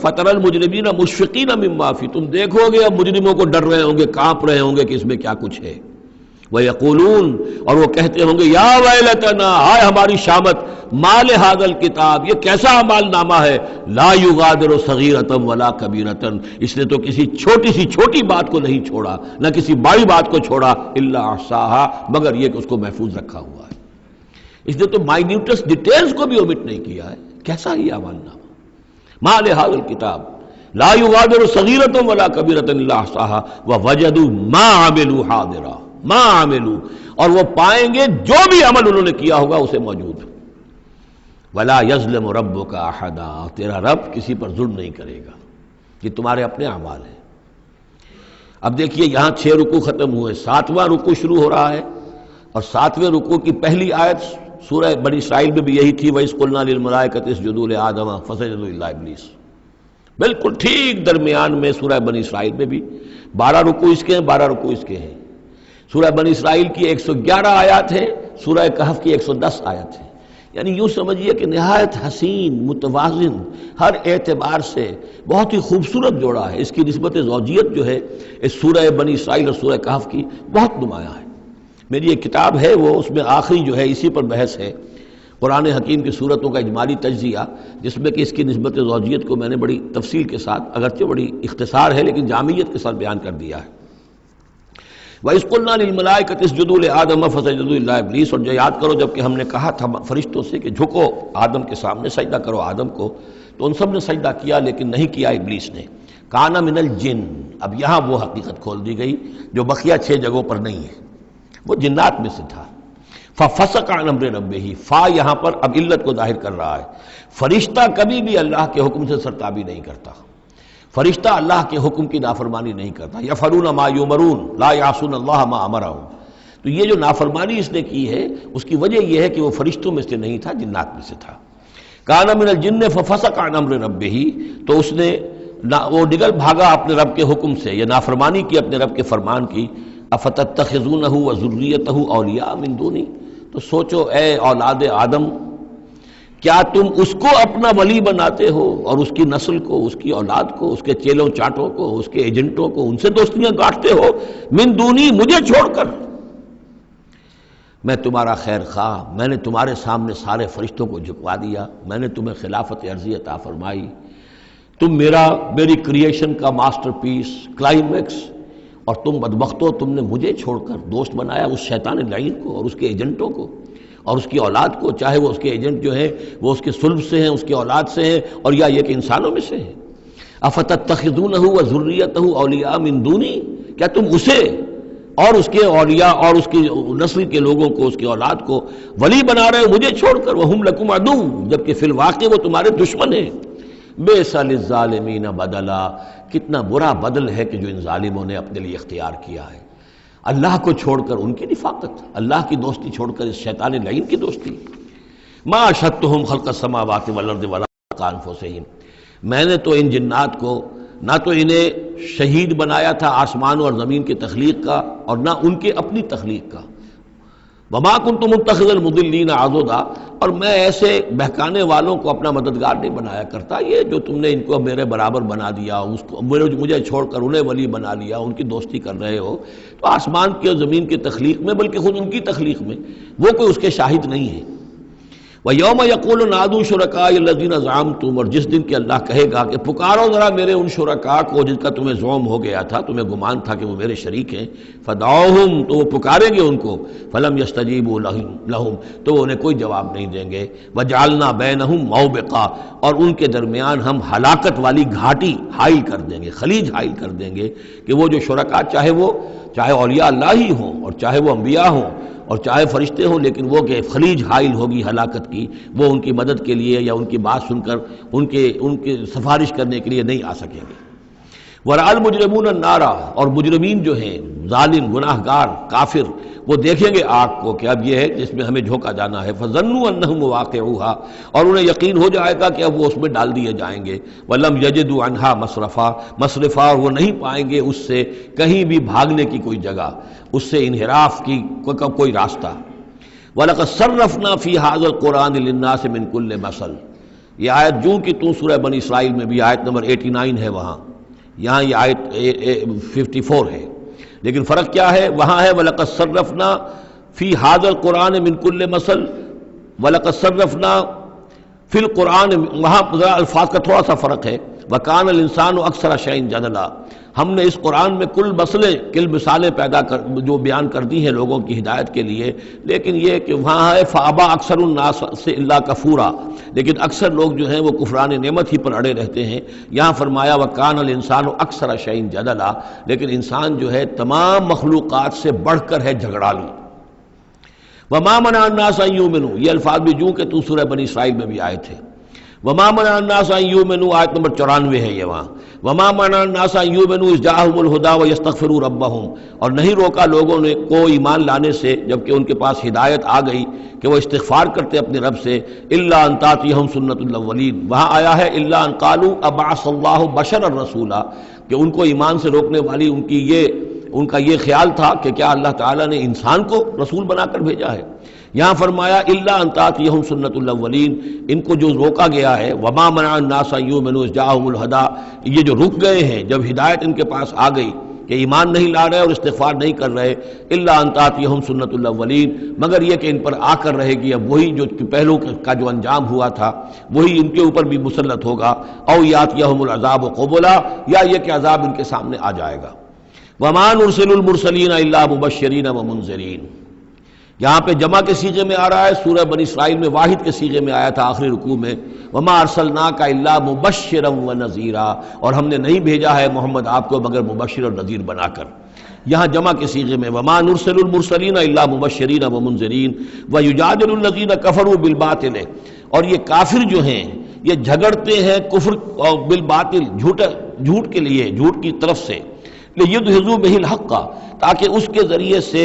فترى المجرمین مشفقین مما فیہ، تم دیکھو گے اب مجرموں کو ڈر رہے ہوں گے، کانپ رہے ہوں گے کہ اس میں کیا کچھ ہے۔ وَيَقُولُونَ، اور وہ کہتے ہوں گے، یا ویلتنا، ہائے ہماری شامت، ما لہذا الکتاب، یہ کیسا اعمال نامہ ہے، لا یغادر صغیرۃ ولا کبیرۃ، اس نے تو کسی چھوٹی سی چھوٹی بات کو نہیں چھوڑا، نہ کسی بڑی بات کو چھوڑا، الا احصاها، مگر یہ کہ اس کو محفوظ رکھا ہوا ہے۔ اس نے تو مائنیوٹس ڈیٹیلز کو بھی اومٹ نہیں کیا ہے کیسا ہی اعمال نامہ، ما لہذا الکتاب لا یغادر صغیرۃ ولا کبیرۃ الا احصاها ووجدوا ما عملوا حاضرا، ما عملوا، اور وہ پائیں گے جو بھی عمل انہوں نے کیا ہوگا اسے موجود۔ ولا یظلم ربک احدا، تیرا رب کسی پر ظلم نہیں کرے گا، یہ تمہارے اپنے اعمال ہیں۔ اب دیکھیے یہاں 6 رکوع ختم ہوئے، 7واں رکوع شروع ہو رہا ہے، اور 7ویں رکوع کی پہلی آیت سورہ بنی اسرائیل میں بھی یہی تھی، وَإِذْ قُلْنَا لِلْمَلَائِكَةِ اسْجُدُوا لِآدَمَ فَسَجَدُوا إِلَّا إِبْلِيسَ، بالکل ٹھیک درمیان میں سورہ بنی اسرائیل میں بھی 12 رکوع اس کے ہیں، 12 رکوع اس کے ہیں۔ سورہ بنی اسرائیل کی 111 آیات ہے، سورہ کہف کی 110 آیت ہے، یعنی یوں سمجھیے کہ نہایت حسین، متوازن، ہر اعتبار سے بہت ہی خوبصورت جوڑا ہے۔ اس کی نسبت زوجیت جو ہے اس سورہ بنی اسرائیل اور سورہ کہف کی بہت نمایاں ہے۔ میری ایک کتاب ہے، وہ اس میں آخری جو ہے اسی پر بحث ہے، قرآن حکیم کی صورتوں کا اجمالی تجزیہ، جس میں کہ اس کی نسبت زوجیت کو میں نے بڑی تفصیل کے ساتھ، اگرچہ بڑی اختصار ہے لیکن جامعیت کے ساتھ بیان کر دیا ہے۔ وَإِذْ قُلْنَا لِلْمَلَائِكَةِ اسْجُدُوا لِآدَمَ فَسَجَدُوا إِلَّا إِبْلِيسَ، اور جو یاد کرو جب کہ ہم نے کہا تھا فرشتوں سے کہ جھکو آدم کے سامنے، سجدہ کرو آدم کو، تو ان سب نے سجدہ کیا لیکن نہیں کیا ابلیس نے۔ کان من الجن، اب یہاں وہ حقیقت کھول دی گئی جو بقیہ 6 جگہوں پر نہیں ہے، وہ جنات میں سے تھا۔ فَفَسَقَ عَنْ أَمْرِ رَبِّهِ، فا یہاں پر اب علت کو ظاہر کر رہا ہے۔ فرشتہ کبھی بھی اللہ کے حکم سے سرتابی نہیں کرتا، فرشتہ اللہ کے حکم کی نافرمانی نہیں کرتا۔ یفعلون ما یؤمرون لا یعصون اللہ ما امرهم، تو یہ جو نافرمانی اس نے کی ہے اس کی وجہ یہ ہے کہ وہ فرشتوں میں سے نہیں تھا، جنات میں سے تھا۔ کان من الجن ففسق عن امر ربه، تو اس نے وہ نگل بھاگا اپنے رب کے حکم سے، یہ نافرمانی کی اپنے رب کے فرمان کی۔ افتتخذونہ وذریتہ اولیاء من دونی، تو سوچو اے اولاد آدم، کیا تم اس کو اپنا ولی بناتے ہو اور اس کی نسل کو، اس کی اولاد کو، اس کے چیلوں چاٹوں کو، اس کے ایجنٹوں کو، ان سے دوستیاں گاٹھتے ہو، من دونی، مجھے چھوڑ کر۔ میں تمہارا خیر خواہ، میں نے تمہارے سامنے سارے فرشتوں کو جھکوا دیا، میں نے تمہیں خلافت عرضی عطا فرمائی، تم میری کریشن کا ماسٹر پیس، کلائمیکس، اور تم بدبختو، تم نے مجھے چھوڑ کر دوست بنایا اس شیطان لعین کو اور اس کے ایجنٹوں کو اور اس کی اولاد کو، چاہے وہ اس کے ایجنٹ جو ہیں وہ اس کے صلب سے ہیں، اس کی اولاد سے ہیں، اور یا یہ کہ انسانوں میں سے ہیں۔ افتتخذونہ وذریتہ اولیاء من دونی، کیا تم اسے اور اس کے اولیاء اور اس کی نسل کے لوگوں کو، اس کی اولاد کو ولی بنا رہے ہو مجھے چھوڑ کر، وہم لکم عدو، جبکہ فی الواقع وہ تمہارے دشمن ہیں۔ بئس للظالمین بدلا، کتنا برا بدل ہے کہ جو ان ظالموں نے اپنے لیے اختیار کیا ہے۔ اللہ کو چھوڑ کر ان کی رفاقت، اللہ کی دوستی چھوڑ کر اس شیطان لعین کی دوستی۔ ما اشہدتہم خلق السماوات والارض ولا خلق انفسہم، میں نے تو ان جنات کو نہ تو انہیں شہید بنایا تھا آسمان اور زمین کی تخلیق کا، اور نہ ان کے اپنی تخلیق کا۔ وما کنت متخذ المضلین عضدا، اور میں ایسے بہکانے والوں کو اپنا مددگار نہیں بنایا کرتا۔ یہ جو تم نے ان کو میرے برابر بنا دیا، اس کو مجھے چھوڑ کر انہیں ولی بنا لیا، ان کی دوستی کر رہے ہو، تو آسمان کی اور زمین کی تخلیق میں، بلکہ خود ان کی تخلیق میں وہ کوئی اس کے شاہد نہیں ہے۔ وَيَوْمَ يَقُولُ نَادُوا شُرَكَائِيَ الَّذِينَ زَعَمْتُمْ، اور جس دن کہ اللہ کہے گا کہ پکارو ذرا میرے ان شرکاء کو جن کا تمہیں زعم ہو گیا تھا، تمہیں گمان تھا کہ وہ میرے شریک ہیں، فَدَعُوهُمْ، تو وہ پکاریں گے ان کو، فَلَمْ يَسْتَجِيبُوا لَهُمْ، تو وہ انہیں کوئی جواب نہیں دیں گے، وَجَعَلْنَا بَيْنَهُمْ مَوْبِقًا، اور ان کے درمیان ہم ہلاکت والی گھاٹی حائل کر دیں گے، خلیج حائل کر دیں گے، کہ وہ جو شرکاء چاہے اولیاء اللہ ہی ہوں اور چاہے وہ انبیاء ہوں اور چاہے فرشتے ہوں، لیکن وہ کہ خلیج حائل ہوگی ہلاکت کی، وہ ان کی مدد کے لیے یا ان کی بات سن کر ان کے سفارش کرنے کے لیے نہیں آ سکیں گے۔ وَرَأَى الْمُجْرِمُونَ النَّارَ، اور مجرمین جو ہیں، ظالم، گناہ گار، کافر، وہ دیکھیں گے آگ کو کہ اب یہ ہے جس میں ہمیں جھونکا جانا ہے، فَظَنُّوا أَنَّهُمْ وَاقِعُوهَا، اور انہیں یقین ہو جائے گا کہ اب وہ اس میں ڈال دیے جائیں گے، وَلَمْ يَجِدُوا عَنْهَا مَصْرِفًا، اور وہ نہیں پائیں گے اس سے کہیں بھی بھاگنے کی کوئی جگہ، اس سے انحراف کی کوئی راستہ۔ وَلَقَدْ صَرَّفْنَا فِي هَذَا الْقُرْآنِ لِلنَّاسِ مِنْ كُلِّ مَثَلٍ، یہ آیت جو کہ تو سورہ بنی اسرائیل میں بھی آیت نمبر 89 ہے، وہاں یہاں یہ آیت 54 ہے، لیکن فرق کیا ہے؟ وہاں ہے وَلَقَدْ صَرَّفْنَا فِي هَذَا الْقُرْآنِ مِنْ كُلِّ مَثَلٍ، وَلَقَدْ صَرَّفْنَا فی القرآن، وہاں ذرا الفاظ کا تھوڑا سا فرق ہے، وَكَانَ الْإِنسَانُ أَكْثَرَ شَيْءٍ جَدَلًا، ہم نے اس قرآن میں کل مسئلے کل مثالیں جو بیان کر دی ہیں لوگوں کی ہدایت کے لیے، لیکن یہ کہ وہاں ہے فَأَبَى أَكْثَرُ النَّاسِ إِلَّا كَفُورًا، لیکن اکثر لوگ جو ہیں وہ کفران نعمت ہی پر اڑے رہتے ہیں۔ یہاں فرمایا وَكَانَ الْإِنسَانُ أَكْثَرَ شَيْءٍ جَدَلًا، لیکن انسان جو ہے تمام مخلوقات سے بڑھ کر ہے جھگڑالو۔ وَمَا مَنَعَ النَّاسَ أَن يُؤْمِنُوا، یہ الفاظ بھی جو کہ سورہ بنی اسرائیل میں بھی آئے تھے۔ وَمَا مَنَعَ النَّاسَ أَن يُؤْمِنُوا، آیت نمبر 94 ہے یہ وہاں، وَمَا مَنَعَ النَّاسَ أَن يُؤْمِنُوا إِذْ جَاءَهُمُ الْهُدَىٰ وَيَسْتَغْفِرُوا رَبَّهُمْ، اور نہیں روکا لوگوں نے کو ایمان لانے سے جبکہ ان کے پاس ہدایت آ گئی کہ وہ استغفار کرتے اپنے رب سے، إِلَّا أَن تَأْتِيَهُمْ سُنَّةُ الْأَوَّلِينَ، وہاں آیا ہے إِلَّا أَن قَالُوا أَبَعَثَ اللَّهُ بَشَرًا رَسُولًا، کہ ان کو ایمان سے روکنے والی ان کا یہ خیال تھا کہ کیا اللہ تعالیٰ نے انسان کو رسول بنا کر بھیجا ہے۔ یہاں فرمایا الا ان تاتیہم سنت الاولین، ان کو جو روکا گیا ہے وما منع الناس ان یؤمنوا اذ جاءہم الہدی، یہ جو رک گئے ہیں جب ہدایت ان کے پاس آ گئی کہ ایمان نہیں لا رہے اور استغفار نہیں کر رہے، الا ان تاتیہم سنت الاولین، مگر یہ کہ ان پر آ کر رہے گی اب وہی جو پہلو کا جو انجام ہوا تھا وہی ان کے اوپر بھی مسلط ہوگا، او یاتیہم العذاب قبلا، یا یہ کہ عذاب ان کے سامنے آ جائے گا۔ وما نرسل المرسلین الا مبشرین ومنذرین، یہاں پہ جمع کے صیغے میں آ رہا ہے، سورہ بنی اسرائیل میں واحد کے صیغے میں آیا تھا آخری رکوع میں، وما ارسلناک الا مبشرا ونذیرا، اور ہم نے نہیں بھیجا ہے محمد آپ کو مگر مبشر اور نذیر بنا کر۔ یہاں جمع کے صیغے میں وما نرسل المرسلین الا مبشرین ومنذرین ویجادل الذین کفروا بالباطل، اور یہ کافر جو ہیں یہ جھگڑتے ہیں کفر اور بالباطل، جھوٹ کے لیے، جھوٹ کی طرف سے، لیدحضوا بہ الحق، تاکہ اس کے ذریعے سے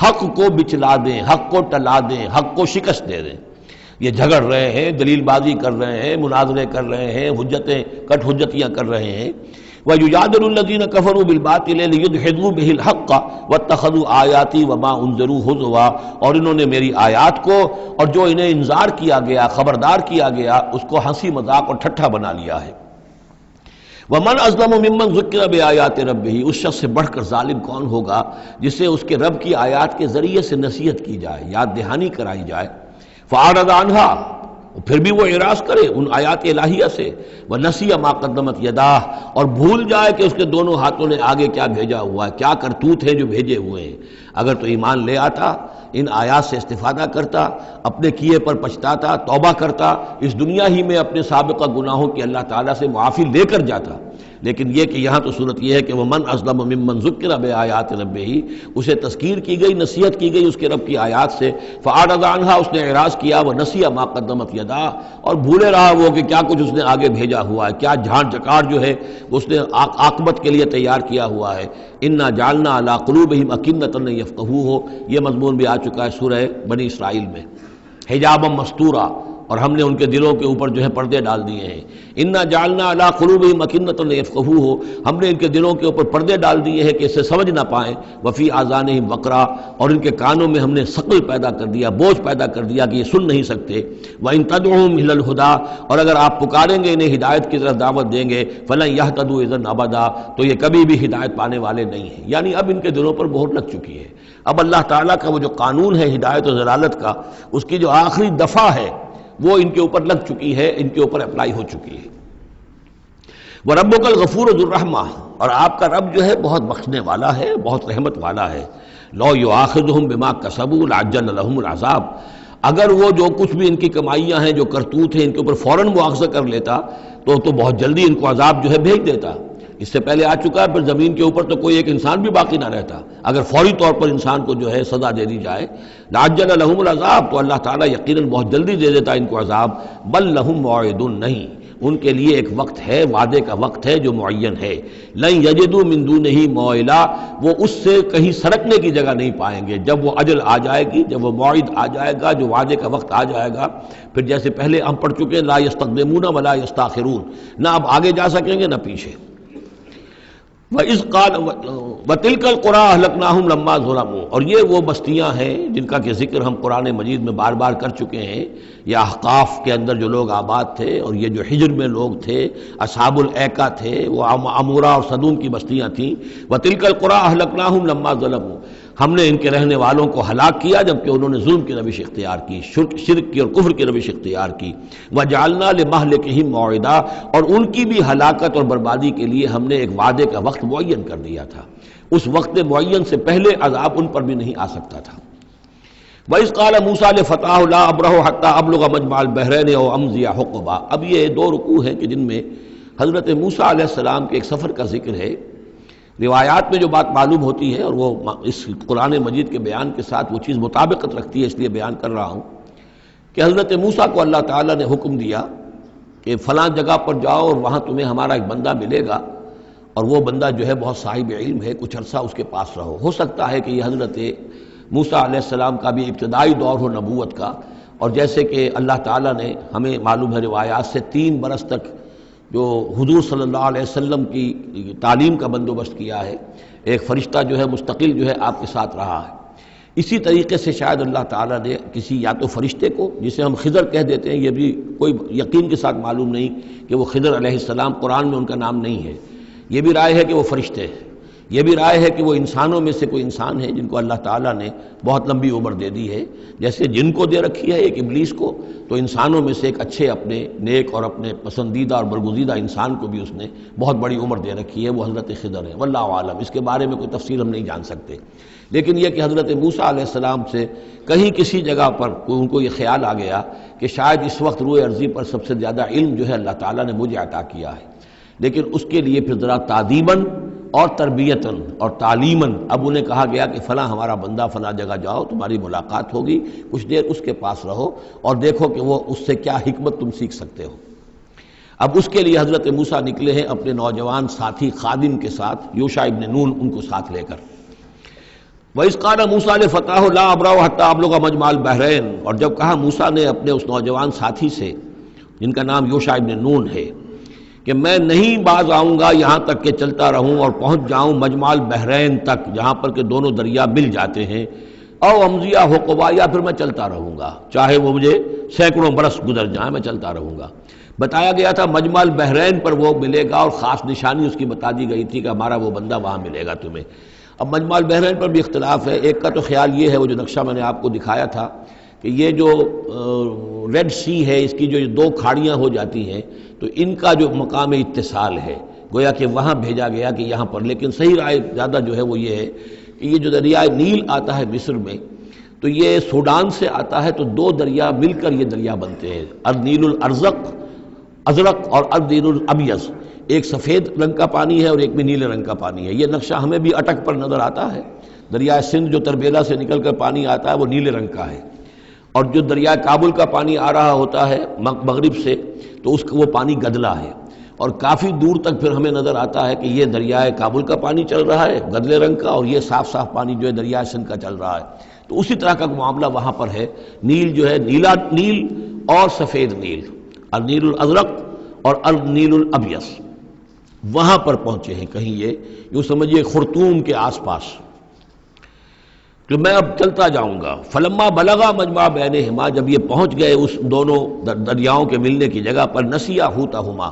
حق کو بچلا دیں، حق کو ٹلا دیں، حق کو شکست دے دیں۔ یہ جھگڑ رہے ہیں، دلیل بازی کر رہے ہیں، مناظرے کر رہے ہیں، کٹ حجتیاں کر رہے ہیں۔ وَيُجَادِلُ الَّذِينَ كَفَرُوا بِالْبَاطِلِ لِيُدْحِضُوا بِهِ الْحَقَّ وَاتَّخَذُوا آيَاتِي وَمَا أُنذِرُوا هُزُوًا، اور انہوں نے میری آیات کو اور جو انہیں انذار کیا گیا، خبردار کیا گیا، اس کو ہنسی مذاق اور ٹھٹھا بنا لیا ہے۔ وَمَنْ أَظْلَمُ مِمَّنْ ذُكِّرَ بِآيَاتِ رَبِّهِ، اس شخص سے بڑھ کر ظالم کون ہوگا جسے اس کے رب کی آیات کے ذریعے سے نصیحت کی جائے، یاد دہانی کرائی جائے، فَأَعْرَضَ عَنْهَا، پھر بھی وہ اعراض کرے ان آیات الہیہ سے، وَنَسِیَ مَا قَدَّمَتْ يَدَاهُ، اور بھول جائے کہ اس کے دونوں ہاتھوں نے آگے کیا بھیجا ہوا ہے، کیا کرتوت ہے جو بھیجے ہوئے ہیں۔ اگر تو ایمان لے آتا، ان آیات سے استفادہ کرتا، اپنے کیے پر پچھتاتا، توبہ کرتا، اس دنیا ہی میں اپنے سابقہ گناہوں کی اللہ تعالیٰ سے معافی لے کر جاتا، لیکن یہ کہ یہاں تو صورت یہ ہے کہ وَمَنْ أَظْلَمُ مِمَّنْ ذُكِّرَ بِآيَاتِ رَبِّهِ، اسے تذکیر کی گئی، نصیحت کی گئی اس کے رب کی آیات سے، فَأَعْرَضَ عَنْهَا، اس نے اعراض کیا، وَنَسِیَ مَا قَدَّمَتْ يَدَاهُ، اور بھولے رہا وہ کہ کیا کچھ اس نے آگے بھیجا ہوا ہے، کیا جھانٹ جکاڑ جو ہے اس نے عاقبت کے لیے تیار کیا ہوا ہے۔ اِنَّا جَعَلْنَا عَلَىٰ قُلُوبِهِمْ أَكِنَّةً أَن يَفْقَهُوهُ، یہ مضمون بھی آ چکا ہے سورہ بنی اسرائیل میں، حجابا مستورا، اور ہم نے ان کے دلوں کے اوپر جو ہے پردے ڈال دیے ہیں۔ اِنَّا جَعَلْنَا عَلَىٰ قُلُوبِهِمْ أَكِنَّةً أَن يَفْقَهُوهُ، ہم نے ان کے دلوں کے اوپر پردے ڈال دیے ہیں کہ اسے سمجھ نہ پائیں، وَفِي آذَانِهِمْ وَقْرًا، اور ان کے کانوں میں ہم نے ثقل پیدا کر دیا، بوجھ پیدا کر دیا کہ یہ سن نہیں سکتے۔ وَإِن تَدْعُوهُمْ إِلَى الْهُدَىٰ، اور اگر آپ پکاریں گے انہیں ہدایت کی طرف دعوت دیں گے، فَلَن يَهْتَدُوا إِذًا أَبَدًا، تو یہ کبھی بھی ہدایت پانے والے نہیں ہیں۔ یعنی اب ان کے دلوں پر مہر لگ چکی ہے، اب اللہ تعالیٰ کا وہ جو قانون ہے ہدایت و ضلالت کا، اس کی جو آخری دفعہ ہے وہ ان کے اوپر لگ چکی ہے، ان کے اوپر اپلائی ہو چکی ہے۔ وَرَبُّكَ الْغَفُورُ ذُو الرَّحْمَةِ، اور آپ کا رب جو ہے بہت بخشنے والا ہے، بہت رحمت والا ہے۔ لَوْ يُؤَاخِذُهُم بِمَا كَسَبُوا لَعَجَّلَ لَهُمُ الْعَذَابَ، اگر وہ جو کچھ بھی ان کی کمائیاں ہیں، جو کرتوت ہیں، ان کے اوپر فوراً مواخذہ کر لیتا تو بہت جلدی ان کو عذاب جو ہے بھیج دیتا۔ اس سے پہلے آ چکا ہے، پھر زمین کے اوپر تو کوئی ایک انسان بھی باقی نہ رہتا اگر فوری طور پر انسان کو جو ہے سزا دے دی جائے۔ لَعَجَّلَ لَهُمُ الْعَذَابَ، تو اللہ تعالیٰ یقیناً بہت جلدی دے دیتا ان کو عذاب۔ بل لَهُم مَوْعِدٌ، نہیں، ان کے لیے ایک وقت ہے، وعدے کا وقت ہے جو معین ہے۔ لَن يَجِدُوا مِن دُونِهِ مَوْعِلًا، وہ اس سے کہیں سرکنے کی جگہ نہیں پائیں گے۔ جب وہ اجل آ جائے گی، جب وہ موعد آ جائے گا، جو وعدے کا وقت آ جائے گا، پھر جیسے پہلے ہم پڑھ چکے لا يستقدمون ولا يستاخرون، نہ اب آگے جا سکیں گے نہ پیچھے۔ وَإِذْ قَالَ وَتِلْكَ الْقُرَىٰ أَهْلَكْنَاهُمْ لَمَّا ظَلَمُوا، اور یہ وہ بستیاں ہیں جن کا کہ ذکر ہم قرآن مجید میں بار بار کر چکے ہیں۔ یہ احقاف کے اندر جو لوگ آباد تھے، اور یہ جو حجر میں لوگ تھے، اصحاب الایکا تھے، وہ عمورہ اور صدوم کی بستیاں تھیں۔ وَتِلْكَ الْقُرَىٰ أَهْلَكْنَاهُمْ لَمَّا ظَلَمُوا، ہم نے ان کے رہنے والوں کو ہلاک کیا جبکہ انہوں نے ظلم کی روش اختیار کی، شرک کی اور کفر کی روش اختیار کی۔ وَجَعَلْنَا لِمَهْلِكِهِمْ مَوْعِدًا، اور ان کی بھی ہلاکت اور بربادی کے لیے ہم نے ایک وعدے کا وقت معین کر دیا تھا، اس وقت معین سے پہلے عذاب ان پر بھی نہیں آ سکتا تھا۔ وَإِذْ قَالَ مُوسَىٰ لِفَتَاهُ لَا أَبْرَحُ حَتَّىٰ أَبْلُغَ مَجْمَعَ الْبَحْرَيْنِ أَوْ أَمْضِيَ حُقُبًا۔ اب یہ دو رکوع ہیں کہ جن میں حضرت موسیٰ علیہ السلام کے ایک سفر کا ذکر ہے۔ روایات میں جو بات معلوم ہوتی ہے اور وہ اس قرآن مجید کے بیان کے ساتھ وہ چیز مطابقت رکھتی ہے، اس لیے بیان کر رہا ہوں کہ حضرت موسیٰ کو اللہ تعالیٰ نے حکم دیا کہ فلاں جگہ پر جاؤ اور وہاں تمہیں ہمارا ایک بندہ ملے گا، اور وہ بندہ جو ہے بہت صاحب علم ہے، کچھ عرصہ اس کے پاس رہو۔ ہو سکتا ہے کہ یہ حضرت موسیٰ علیہ السلام کا بھی ابتدائی دور ہو نبوت کا، اور جیسے کہ اللہ تعالیٰ نے ہمیں معلوم ہے روایات سے 3 برس تک جو حضور صلی اللہ علیہ وسلم کی تعلیم کا بندوبست کیا ہے، ایک فرشتہ جو ہے مستقل جو ہے آپ کے ساتھ رہا ہے، اسی طریقے سے شاید اللہ تعالیٰ نے کسی یا تو فرشتے کو، جسے ہم خضر کہہ دیتے ہیں، یہ بھی کوئی یقین کے ساتھ معلوم نہیں کہ وہ خضر علیہ السلام، قرآن میں ان کا نام نہیں ہے، یہ بھی رائے ہے کہ وہ فرشتے ہیں، یہ بھی رائے ہے کہ وہ انسانوں میں سے کوئی انسان ہے جن کو اللہ تعالیٰ نے بہت لمبی عمر دے دی ہے، جیسے جن کو دے رکھی ہے ایک ابلیس کو، تو انسانوں میں سے ایک اچھے اپنے نیک اور اپنے پسندیدہ اور برگزیدہ انسان کو بھی اس نے بہت بڑی عمر دے رکھی ہے، وہ حضرت خضر ہے۔ واللہ عالم، اس کے بارے میں کوئی تفصیل ہم نہیں جان سکتے، لیکن یہ کہ حضرت موسیٰ علیہ السلام سے کہیں کسی جگہ پر ان کو یہ خیال آ گیا کہ شاید اس وقت روئے ارضی پر سب سے زیادہ علم جو ہے اللہ تعالیٰ نے مجھے عطا کیا ہے، لیکن اس کے لیے پھر ذرا تعدیباً اور تربیتاً اور تعلیماً اب انہیں کہا گیا کہ فلاں ہمارا بندہ فلاں جگہ جاؤ، تمہاری ملاقات ہوگی، کچھ دیر اس کے پاس رہو اور دیکھو کہ وہ اس سے کیا حکمت تم سیکھ سکتے ہو۔ اب اس کے لیے حضرت موسیٰ نکلے ہیں اپنے نوجوان ساتھی خادم کے ساتھ، یوشع ابن نون ان کو ساتھ لے کر۔ وَإِذْ قَالَ مُوسَىٰ لِفَتَاهُ لَا أَبْرَحُ حَتَّىٰ أَبْلُغَ مَجْمَعَ الْبَحْرَيْنِ، اور جب کہا موسیٰ نے اپنے اس نوجوان ساتھی سے جن کا نام یوشع ابن نون ہے کہ میں نہیں باز آؤں گا یہاں تک کہ چلتا رہوں اور پہنچ جاؤں مجمع البحرین تک، جہاں پر کہ دونوں دریا مل جاتے ہیں، او امضی حقبا، یا پھر میں چلتا رہوں گا، چاہے وہ مجھے سینکڑوں برس گزر جائیں میں چلتا رہوں گا۔ بتایا گیا تھا مجمع البحرین پر وہ ملے گا، اور خاص نشانی اس کی بتا دی گئی تھی کہ ہمارا وہ بندہ وہاں ملے گا تمہیں۔ اب مجمع البحرین پر بھی اختلاف ہے، ایک کا تو خیال یہ ہے، وہ جو نقشہ میں نے آپ کو دکھایا تھا، کہ یہ جو ریڈ سی ہے، اس کی جو 2 کھاڑیاں ہو جاتی ہیں، تو ان کا جو مقام اتصال ہے گویا کہ وہاں بھیجا گیا کہ یہاں پر، لیکن صحیح رائے زیادہ جو ہے وہ یہ ہے کہ یہ جو دریائے نیل آتا ہے مصر میں، تو یہ سوڈان سے آتا ہے، تو 2 دریا مل کر یہ دریا بنتے ہیں، النیل الازرق اور النیل الابیض، ایک سفید رنگ کا پانی ہے اور ایک بھی نیلے رنگ کا پانی ہے۔ یہ نقشہ ہمیں بھی اٹک پر نظر آتا ہے، دریائے سندھ جو تربیلا سے نکل کر پانی آتا ہے وہ نیلے رنگ کا ہے، اور جو دریائے کابل کا پانی آ رہا ہوتا ہے مغرب سے تو اس کا وہ پانی گدلا ہے، اور کافی دور تک پھر ہمیں نظر آتا ہے کہ یہ دریائے کابل کا پانی چل رہا ہے گدلے رنگ کا، اور یہ صاف صاف پانی جو ہے دریائے سندھ کا چل رہا ہے۔ تو اسی طرح کا معاملہ وہاں پر ہے، نیل جو ہے نیلا نیل اور سفید نیل، النیل الازرق اور النیل الابیض، وہاں پر پہنچے ہیں کہیں، یہ یوں سمجھیے خرطوم کے آس پاس، کہ میں اب چلتا جاؤں گا۔ فلما بلغا مجمع بینہما، جب یہ پہنچ گئے اس دونوں دریاؤں کے ملنے کی جگہ پر، نسیا حوتہما،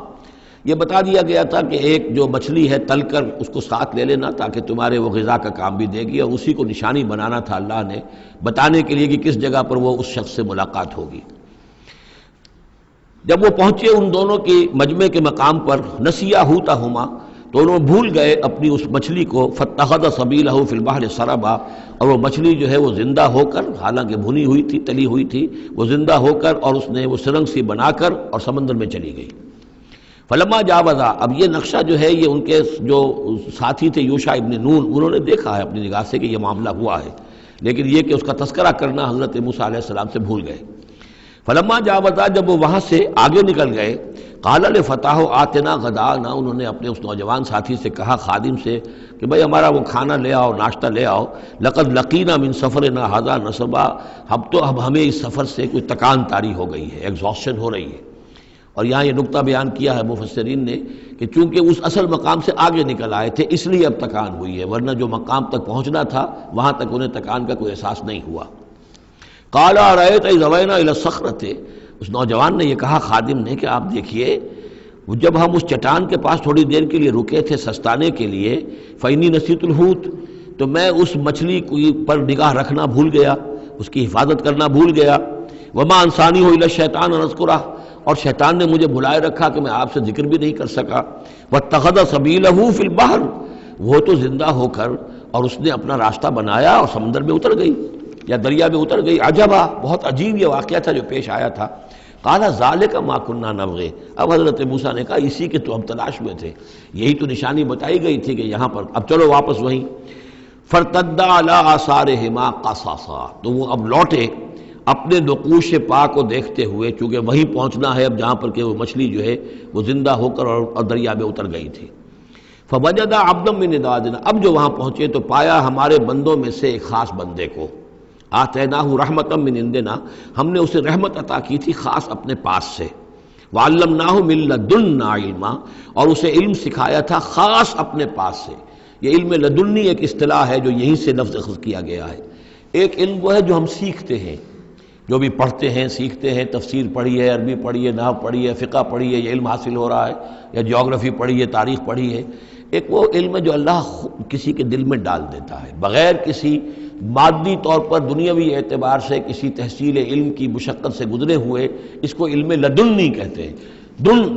یہ بتا دیا گیا تھا کہ ایک جو مچھلی ہے تل کر اس کو ساتھ لے لینا تاکہ تمہارے وہ غذا کا کام بھی دے گی، اور اسی کو نشانی بنانا تھا اللہ نے بتانے کے لیے کہ کس جگہ پر وہ اس شخص سے ملاقات ہوگی۔ جب وہ پہنچے ان دونوں کی مجمع کے مقام پر، نسیا حوتہما، تو انہوں بھول گئے اپنی اس مچھلی کو، فاتخذ سبیلہ فی البحر سربا، اور وہ مچھلی جو ہے وہ زندہ ہو کر، حالانکہ بھنی ہوئی تھی تلی ہوئی تھی، وہ زندہ ہو کر اور اس نے وہ سرنگ سی بنا کر اور سمندر میں چلی گئی۔ فلما جاوزا، اب یہ نقشہ جو ہے یہ ان کے جو ساتھی تھے یوشع ابن نون، انہوں نے دیکھا ہے اپنی نگاہ سے کہ یہ معاملہ ہوا ہے، لیکن یہ کہ اس کا تذکرہ کرنا حضرت موسیٰ علیہ السلام سے بھول گئے۔ فلما جاوزا، جب وہ وہاں سے آگے نکل گئے، قال لفتاه آتنا غداءنا، انہوں نے اپنے اس نوجوان ساتھی سے کہا، خادم سے، کہ بھئی ہمارا وہ کھانا لے آؤ، ناشتہ لے آؤ، لقد لقینا من سفرنا ھذا نصبا، اب ہمیں اس سفر سے کوئی تکان طاری ہو گئی ہے، ایگزاسشن ہو رہی ہے۔ اور یہاں یہ نقطہ بیان کیا ہے مفسرین نے کہ چونکہ اس اصل مقام سے آگے نکل آئے تھے اس لیے اب تکان ہوئی ہے، ورنہ جو مقام تک پہنچنا تھا وہاں تک انہیں تکان کا کوئی احساس نہیں ہوا۔ قال ارأيت إذ أوينا إلى الصخرة، اس نوجوان نے یہ کہا خادم نے کہ آپ دیکھیے جب ہم اس چٹان کے پاس تھوڑی دیر کے لیے رکے تھے سستانے کے لیے، فإني نسيت الحوت، تو میں اس مچھلی پر نگاہ رکھنا بھول گیا، اس کی حفاظت کرنا بھول گیا۔ وما انسانی الا الشیطان ان اذکرہ، اور شیطان نے مجھے بھلائے رکھا کہ میں آپ سے ذکر بھی نہیں کر سکا۔ واتخذ سبیلہ فی البحر، وہ تو زندہ ہو کر اور اس نے اپنا راستہ بنایا اور سمندر میں اتر گئی یا دریا میں اتر گئی۔ عجبا، بہت عجیب یہ واقعہ تھا جو پیش آیا تھا۔ قال ذالک ما کنا نبغی، اب حضرت موسیٰ نے کہا اسی کے تو ہم تلاش میں تھے، یہی تو نشانی بتائی گئی تھی کہ یہاں پر، اب چلو واپس وہیں۔ فارتدا علی آثارہما قصصا، تو وہ اب لوٹے اپنے نقوش پا کو دیکھتے ہوئے، چونکہ وہیں پہنچنا ہے اب جہاں پر کہ وہ مچھلی جو ہے وہ زندہ ہو کر اور دریا میں اتر گئی تھی۔ فوجد عبدا من عبادنا، اب جو وہاں پہنچے تو پایا ہمارے بندوں میں سے ایک خاص بندے کو، آتیناہ رحمتا من عندنا، ہم نے اسے رحمت عطا کی تھی خاص اپنے پاس سے، وعلمناہ من لدنا علما، اور اسے علم سکھایا تھا خاص اپنے پاس سے۔ یہ علم لدنی ایک اصطلاح ہے جو یہیں سے لفظ اخذ کیا گیا ہے۔ ایک علم وہ ہے جو ہم سیکھتے ہیں، جو بھی پڑھتے ہیں سیکھتے ہیں، تفسیر پڑھی ہے، عربی پڑھی ہے، نحو پڑھی ہے، فقہ پڑھی ہے، یہ علم حاصل ہو رہا ہے، یا جیوگرافی پڑھی ہے، تاریخ پڑھی ہے۔ ایک وہ علم ہے جو اللہ کسی کے دل میں ڈال دیتا ہے بغیر کسی مادی طور پر دنیاوی اعتبار سے کسی تحصیل علم کی مشقت سے گزرے ہوئے، اس کو علم لدنی کہتے ہیں۔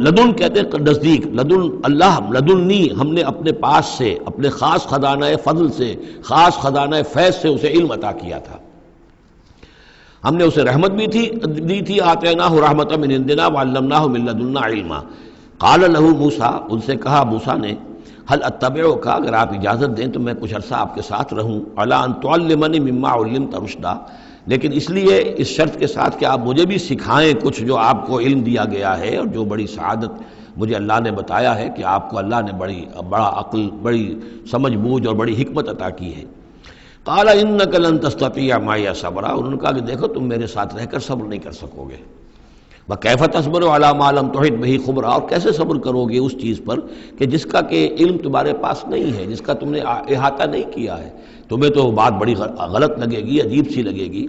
لدن کہتے ہیں نزدیک، لدن اللہ، لدنی ہم نے اپنے پاس سے، اپنے خاص خزانہ فضل سے، خاص خزانہ فیض سے اسے علم عطا کیا تھا۔ ہم نے اسے رحمت بھی دی تھی، آتیناہ رحمتا من عندنا وعلمناہ من لدنا علما۔ قال لہ موسیٰ، ان سے کہا موسیٰ نے، هل اتبعک، اگر آپ اجازت دیں تو میں کچھ عرصہ آپ کے ساتھ رہوں، علی ان تعلمنی مما علمت رشدا، لیکن اس لیے اس شرط کے ساتھ کہ آپ مجھے بھی سکھائیں کچھ جو آپ کو علم دیا گیا ہے اور جو بڑی سعادت مجھے اللہ نے بتایا ہے کہ آپ کو اللہ نے بڑا عقل، بڑی سمجھ بوجھ اور بڑی حکمت عطا کی ہے۔ قال انک لن تستطیع معی صبرا، انہوں نے کہا کہ دیکھو تم میرے ساتھ رہ کر صبر نہیں کر سکو گے۔ وَكَيْفَ تَصْبِرُ عَلَىٰ مَا لَمْ تُحِطْ بِهِ خُبْرًا، اور کیسے صبر کرو گے اس چیز پر کہ جس کا کہ علم تمہارے پاس نہیں ہے، جس کا تم نے احاطہ نہیں کیا ہے، تمہیں تو بات بڑی غلط لگے گی، عجیب سی لگے گی۔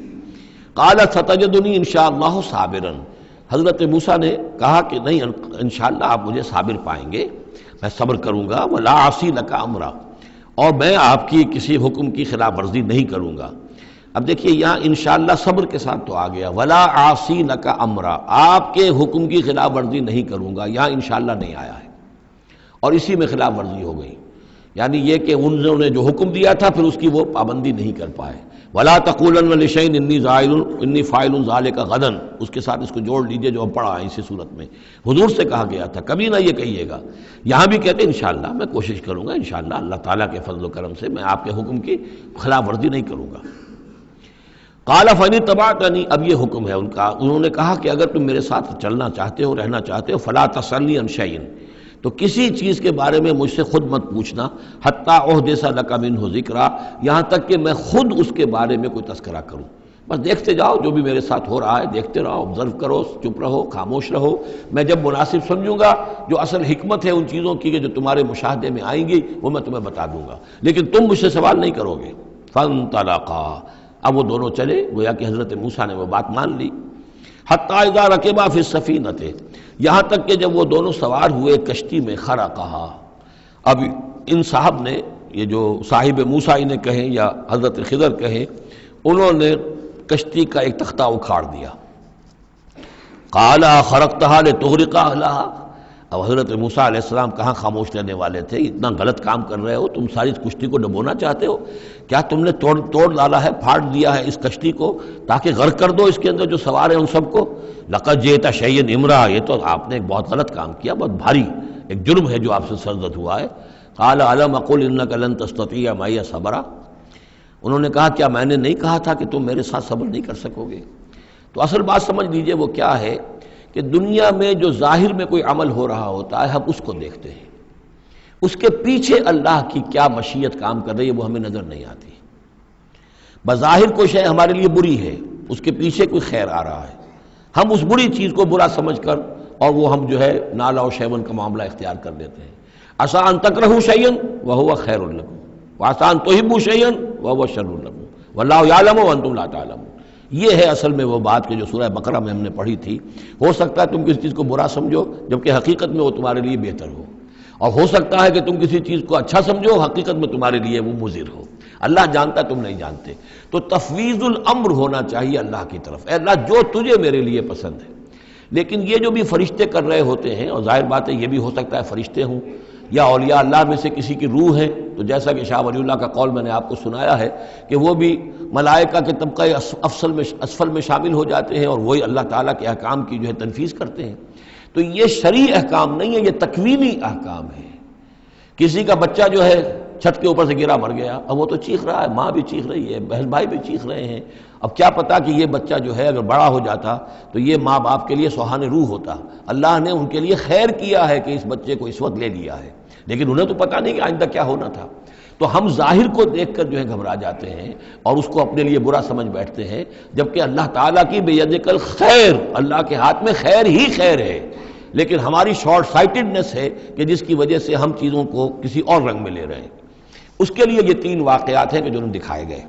قَالَ سَتَجِدُنِي إِن شَاءَ اللَّهُ صَابِرًا، حضرت موسیٰ نے کہا کہ نہیں، انشاءاللہ آپ مجھے صابر پائیں گے، میں صبر کروں گا۔ وَلَا أَعْصِي لَكَ أَمْرًا، اور میں آپ کی کسی حکم کی خلاف ورزی نہیں کروں گا۔ اب دیکھیے یہاں انشاءاللہ صبر کے ساتھ تو آ گیا، ولا عاصی لک امرا، آپ کے حکم کی خلاف ورزی نہیں کروں گا، یہاں انشاءاللہ نہیں آیا ہے، اور اسی میں خلاف ورزی ہو گئی، یعنی یہ کہ انہوں نے جو حکم دیا تھا پھر اس کی وہ پابندی نہیں کر پائے۔ ولا تقولن لشیء انی فاعل ذلک غدا، اس کے ساتھ اس کو جوڑ لیجئے جو ہم پڑھا ہے اسی صورت میں، حضور سے کہا گیا تھا کبھی نہ یہ کہیے گا، یہاں بھی کہتے ہیں انشاءاللہ میں کوشش کروں گا، انشاءاللہ اللہ تعالیٰ کے فضل و کرم سے میں آپ کے حکم کی خلاف ورزی نہیں کروں گا۔ قال فإن اتبعتنی، اب یہ حکم ہے ان کا، انہوں نے کہا کہ اگر تم میرے ساتھ چلنا چاہتے ہو، رہنا چاہتے ہو، فلا تسألنی عن شیء، تو کسی چیز کے بارے میں مجھ سے خود مت پوچھنا، حتی احدث لک منہ ذکرا، یہاں تک کہ میں خود اس کے بارے میں کوئی تذکرہ کروں، بس دیکھتے جاؤ جو بھی میرے ساتھ ہو رہا ہے، دیکھتے رہو، آبزرو کرو، چپ رہو، خاموش رہو، میں جب مناسب سمجھوں گا جو اصل حکمت ہے ان چیزوں کی کہ جو تمہارے مشاہدے میں آئیں گی وہ میں تمہیں بتا دوں گا، لیکن تم مجھ سے سوال نہیں کرو گے۔ فانطلقا، اب وہ دونوں چلے، گویا کہ حضرت موسیٰ نے وہ بات مان لی۔ حتی اذا رکبا فی السفینۃ، یہاں تک کہ جب وہ دونوں سوار ہوئے کشتی میں، خرقہا، اب ان صاحب نے، یہ جو صاحب موسیٰ انہیں کہیں یا حضرت خضر کہیں، انہوں نے کشتی کا ایک تختہ اکھاڑ دیا۔ قال خرقتہا لتغرق اہلہا، اب حضرت موسیٰ علیہ السلام کہاں خاموش رہنے والے تھے، اتنا غلط کام کر رہے ہو تم، ساری کشتی کو ڈبونا چاہتے ہو، کیا تم نے توڑ ڈالا ہے، پھاڑ دیا ہے اس کشتی کو تاکہ غرق کر دو اس کے اندر جو سوار ہیں ان سب کو؟ لقد جئت شیئا امرا، یہ تو آپ نے ایک بہت غلط کام کیا، بہت بھاری ایک جرم ہے جو آپ سے سرزد ہوا ہے۔ قال الم اقل انک لن تستطیع معی صبرا، انہوں نے کہا کیا میں نے نہیں کہا تھا کہ تم میرے ساتھ صبر نہیں کر سکو گے؟ تو اصل بات سمجھ لیجئے وہ کیا ہے کہ دنیا میں جو ظاہر میں کوئی عمل ہو رہا ہوتا ہے ہم اس کو دیکھتے ہیں، اس کے پیچھے اللہ کی کیا مشیت کام کر رہی ہے وہ ہمیں نظر نہیں آتی۔ بظاہر کوئی شے ہمارے لیے بری ہے، اس کے پیچھے کوئی خیر آ رہا ہے، ہم اس بری چیز کو برا سمجھ کر اور وہ ہم جو ہے نالا و شیون کا معاملہ اختیار کر دیتے ہیں۔ عسیٰ ان تکرہوا شیئا وہو خیر لکم وعسیٰ ان تحبوا شیئا وہو شر لکم واللہ یعلم وانتم لا تعلمون، یہ ہے اصل میں وہ بات کہ جو سورہ بقرہ میں ہم نے پڑھی تھی۔ ہو سکتا ہے تم کسی چیز کو برا سمجھو جبکہ حقیقت میں وہ تمہارے لیے بہتر ہو، اور ہو سکتا ہے کہ تم کسی چیز کو اچھا سمجھو، حقیقت میں تمہارے لیے وہ مضر ہو۔ اللہ جانتا تم نہیں جانتے۔ تو تفویض الامر ہونا چاہیے اللہ کی طرف، اے اللہ جو تجھے میرے لیے پسند ہے۔ لیکن یہ جو بھی فرشتے کر رہے ہوتے ہیں، اور ظاہر بات ہے یہ بھی ہو سکتا ہے فرشتے ہوں یا اولیاء اللہ میں سے کسی کی روح ہے، تو جیسا کہ شاہ ولی اللہ کا قول میں نے آپ کو سنایا ہے کہ وہ بھی ملائکہ کے طبقہ اسفل میں شامل ہو جاتے ہیں اور وہی اللہ تعالیٰ کے احکام کی جو ہے تنفیذ کرتے ہیں۔ تو یہ شرعی احکام نہیں ہے، یہ تکوینی احکام ہے۔ کسی کا بچہ جو ہے چھت کے اوپر سے گرا مر گیا، اب وہ تو چیخ رہا ہے، ماں بھی چیخ رہی ہے، بہن بھائی بھی چیخ رہے ہیں، اب کیا پتا کہ یہ بچہ جو ہے اگر بڑا ہو جاتا تو یہ ماں باپ کے لیے سوہان روح ہوتا۔ اللہ نے ان کے لیے خیر کیا ہے کہ اس بچے کو اس وقت لے لیا ہے، لیکن انہیں تو پتہ نہیں کہ آئندہ کیا ہونا تھا۔ تو ہم ظاہر کو دیکھ کر جو ہے گھبرا جاتے ہیں اور اس کو اپنے لیے برا سمجھ بیٹھتے ہیں، جبکہ اللہ تعالیٰ کی بیدک الخیر، اللہ کے ہاتھ میں خیر ہی خیر ہے، لیکن ہماری شارٹ سائٹڈنس ہے کہ جس کی وجہ سے ہم چیزوں کو کسی اور رنگ میں لے رہے ہیں۔ اس کے لیے یہ تین واقعات ہیں کہ جو انہوں دکھائے گئے۔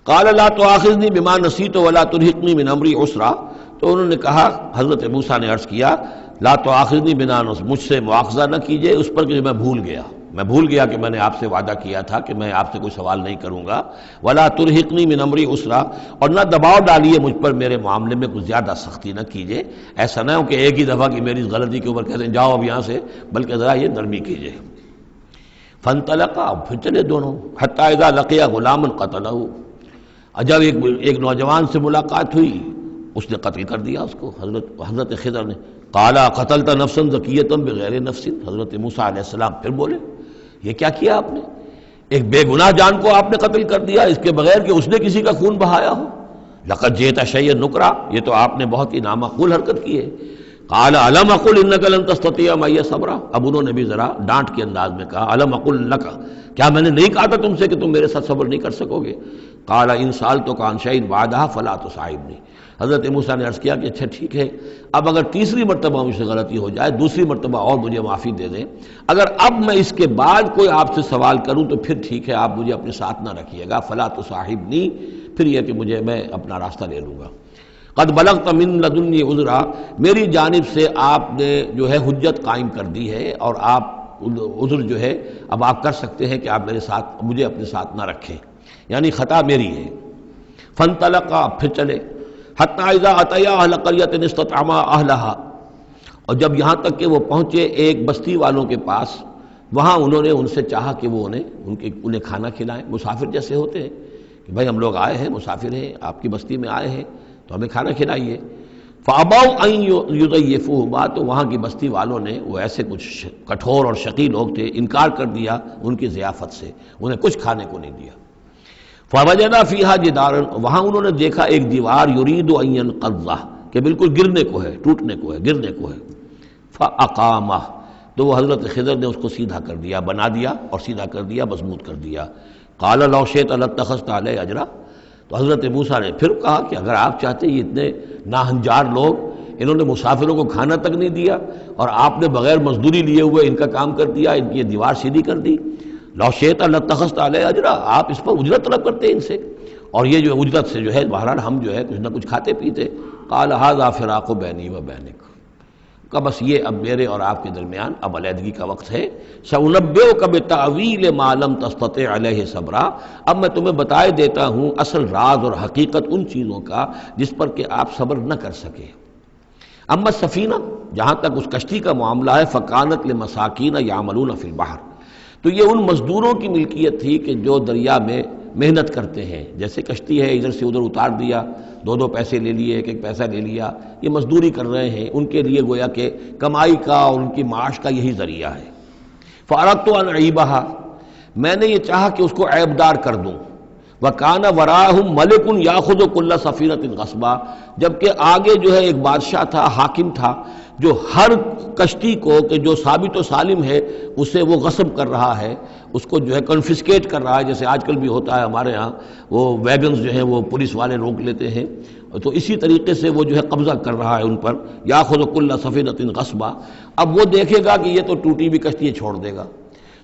قال لا تؤاخذنی بما نسیت ولا ترہقنی من امری عسرا، تو انہوں نے کہا، حضرت موسیٰ نے عرض کیا لا تؤاخذنی بما نسیت، مجھ سے مواخذہ نہ کیجئے اس پر کہ میں بھول گیا کہ میں نے آپ سے وعدہ کیا تھا کہ میں آپ سے کوئی سوال نہیں کروں گا، ولا ترہقنی من امری عسرا، اور نہ دباؤ ڈالیے مجھ پر میرے معاملے میں کچھ زیادہ سختی نہ کیجئے، ایسا نہ ہو کہ ایک ہی دفعہ کی میری اس غلطی کے اوپر کہتے ہیں جاؤ اب یہاں سے، بلکہ ذرا یہ نرمی کیجئے۔ فانطلقا، پھر چلے دونوں، حتی اذا لقیا غلاما قتلہ، جب ایک نوجوان سے ملاقات ہوئی اس نے قتل کر دیا اس کو، حضرت خضر نے۔ قال قتلت نفسا زکیۃ بغیر نفس، حضرت موسیٰ علیہ السلام پھر بولے یہ کیا کیا آپ نے؟ ایک بے گناہ جان کو آپ نے قتل کر دیا اس کے بغیر کہ اس نے کسی کا خون بہایا ہو۔ لقد جئت شیئا نکرا، یہ تو آپ نے بہت ہی نامعقول حرکت کی ہے۔ قال الم اقل انک لن تستطیع معی صبرا، اب انہوں نے بھی ذرا ڈانٹ کے انداز میں کہا الم اقل لک، کیا میں نے نہیں کہا تھا تم سے کہ تم میرے ساتھ صبر نہیں کر سکو گے؟ قال ان سالتک عن شیء بعدها فلا تصاحبنی، حضرت موسیٰ نے عرض کیا کہ اچھا ٹھیک ہے، اب اگر تیسری مرتبہ مجھ سے غلطی ہو جائے، دوسری مرتبہ اور مجھے معافی دے دیں، اگر اب میں اس کے بعد کوئی آپ سے سوال کروں تو پھر ٹھیک ہے، آپ مجھے اپنے ساتھ نہ رکھیے گا، فلا تصاحبنی، پھر یہ کہ میں اپنا راستہ لے لوں گا۔ قد بلغت من لدنی عذرا، میری جانب سے آپ نے جو ہے حجت قائم کر دی ہے اور آپ عذر جو ہے اب آپ کر سکتے ہیں کہ آپ مجھے اپنے ساتھ نہ رکھیں، یعنی خطا میری ہے۔ فانطلقا، پھر چلے، حتی اذا اتیا اہل قریۃ استطعما اہلہا، اور جب یہاں تک کہ وہ پہنچے ایک بستی والوں کے پاس، وہاں انہوں نے ان سے چاہا کہ وہ انہیں کھانا کھلائیں، مسافر جیسے ہوتے ہیں کہ بھائی ہم لوگ آئے ہیں، مسافر ہیں، آپ کی بستی میں آئے ہیں تو ہمیں کھانا کھلائیے۔ فابوا ان یضیفوہما، تو وہاں کی بستی والوں نے، وہ ایسے کچھ کٹھور اور شقی لوگ تھے، انکار کر دیا ان کی ضیافت سے، انہیں کچھ کھانے کو نہیں دیا۔ فوجدا فیہا جدارا، وہاں انہوں نے دیکھا ایک دیوار، یرید ان ینقض، کہ بالکل گرنے کو ہے، ٹوٹنے کو ہے، گرنے کو ہے۔ فاقامہ، تو وہ حضرت خضر نے اس کو سیدھا کر دیا، بنا دیا اور سیدھا کر دیا، مضبوط کر دیا۔ قال لو شئت لاتخذت علیہ اجرا، تو حضرت موسیٰ نے پھر کہا کہ اگر آپ چاہتے، یہ اتنے ناہنجار لوگ، انہوں نے مسافروں کو کھانا تک نہیں دیا اور آپ نے بغیر مزدوری لیے ہوئے ان کا کام کر دیا، ان کی یہ دیوار سیدھی کر دی۔ لو شئت لاتخذت علیہ اجرا، آپ اس پر اجرت طلب کرتے ان سے، اور یہ جو اجرت سے جو ہے بہرحال ہم جو ہے کچھ نہ کچھ کھاتے پیتے۔ قال ھذا فراق بینی و بینک، کہ بس یہ اب میرے اور آپ کے درمیان اب علیحدگی کا وقت ہے۔ سأنبئک بتأویل ما لم تستطع علیہ صبرا، اب میں تمہیں بتائے دیتا ہوں اصل راز اور حقیقت ان چیزوں کا جس پر کہ آپ صبر نہ کر سکے۔ اما السفینہ، جہاں تک اس کشتی کا معاملہ ہے، فکانت لمساکین یعملون فی البحر، تو یہ ان مزدوروں کی ملکیت تھی کہ جو دریا میں محنت کرتے ہیں، جیسے کشتی ہے ادھر سے ادھر اتار دیا، دو پیسے لے لیے، ایک پیسہ لے لیا، یہ مزدوری کر رہے ہیں، ان کے لیے گویا کہ کمائی کا اور ان کی معاش کا یہی ذریعہ ہے۔ فاردت ان اعیبھا، میں نے یہ چاہا کہ اس کو عیب دار کر دوں۔ وکان وراءہم ملک یاخذ کل سفینۃ غصبا، جبکہ آگے جو ہے ایک بادشاہ تھا، حاکم تھا، جو ہر کشتی کو کہ جو ثابت و سالم ہے اسے وہ غصب کر رہا ہے، اس کو جو ہے کنفسکیٹ کر رہا ہے، جیسے آج کل بھی ہوتا ہے ہمارے ہاں، وہ ویگنز جو ہیں وہ پولیس والے روک لیتے ہیں، تو اسی طریقے سے وہ جو ہے قبضہ کر رہا ہے ان پر، یاخذ کل سفینۃ غصبا۔ اب وہ دیکھے گا کہ یہ تو ٹوٹی بھی کشتی چھوڑ دے گا،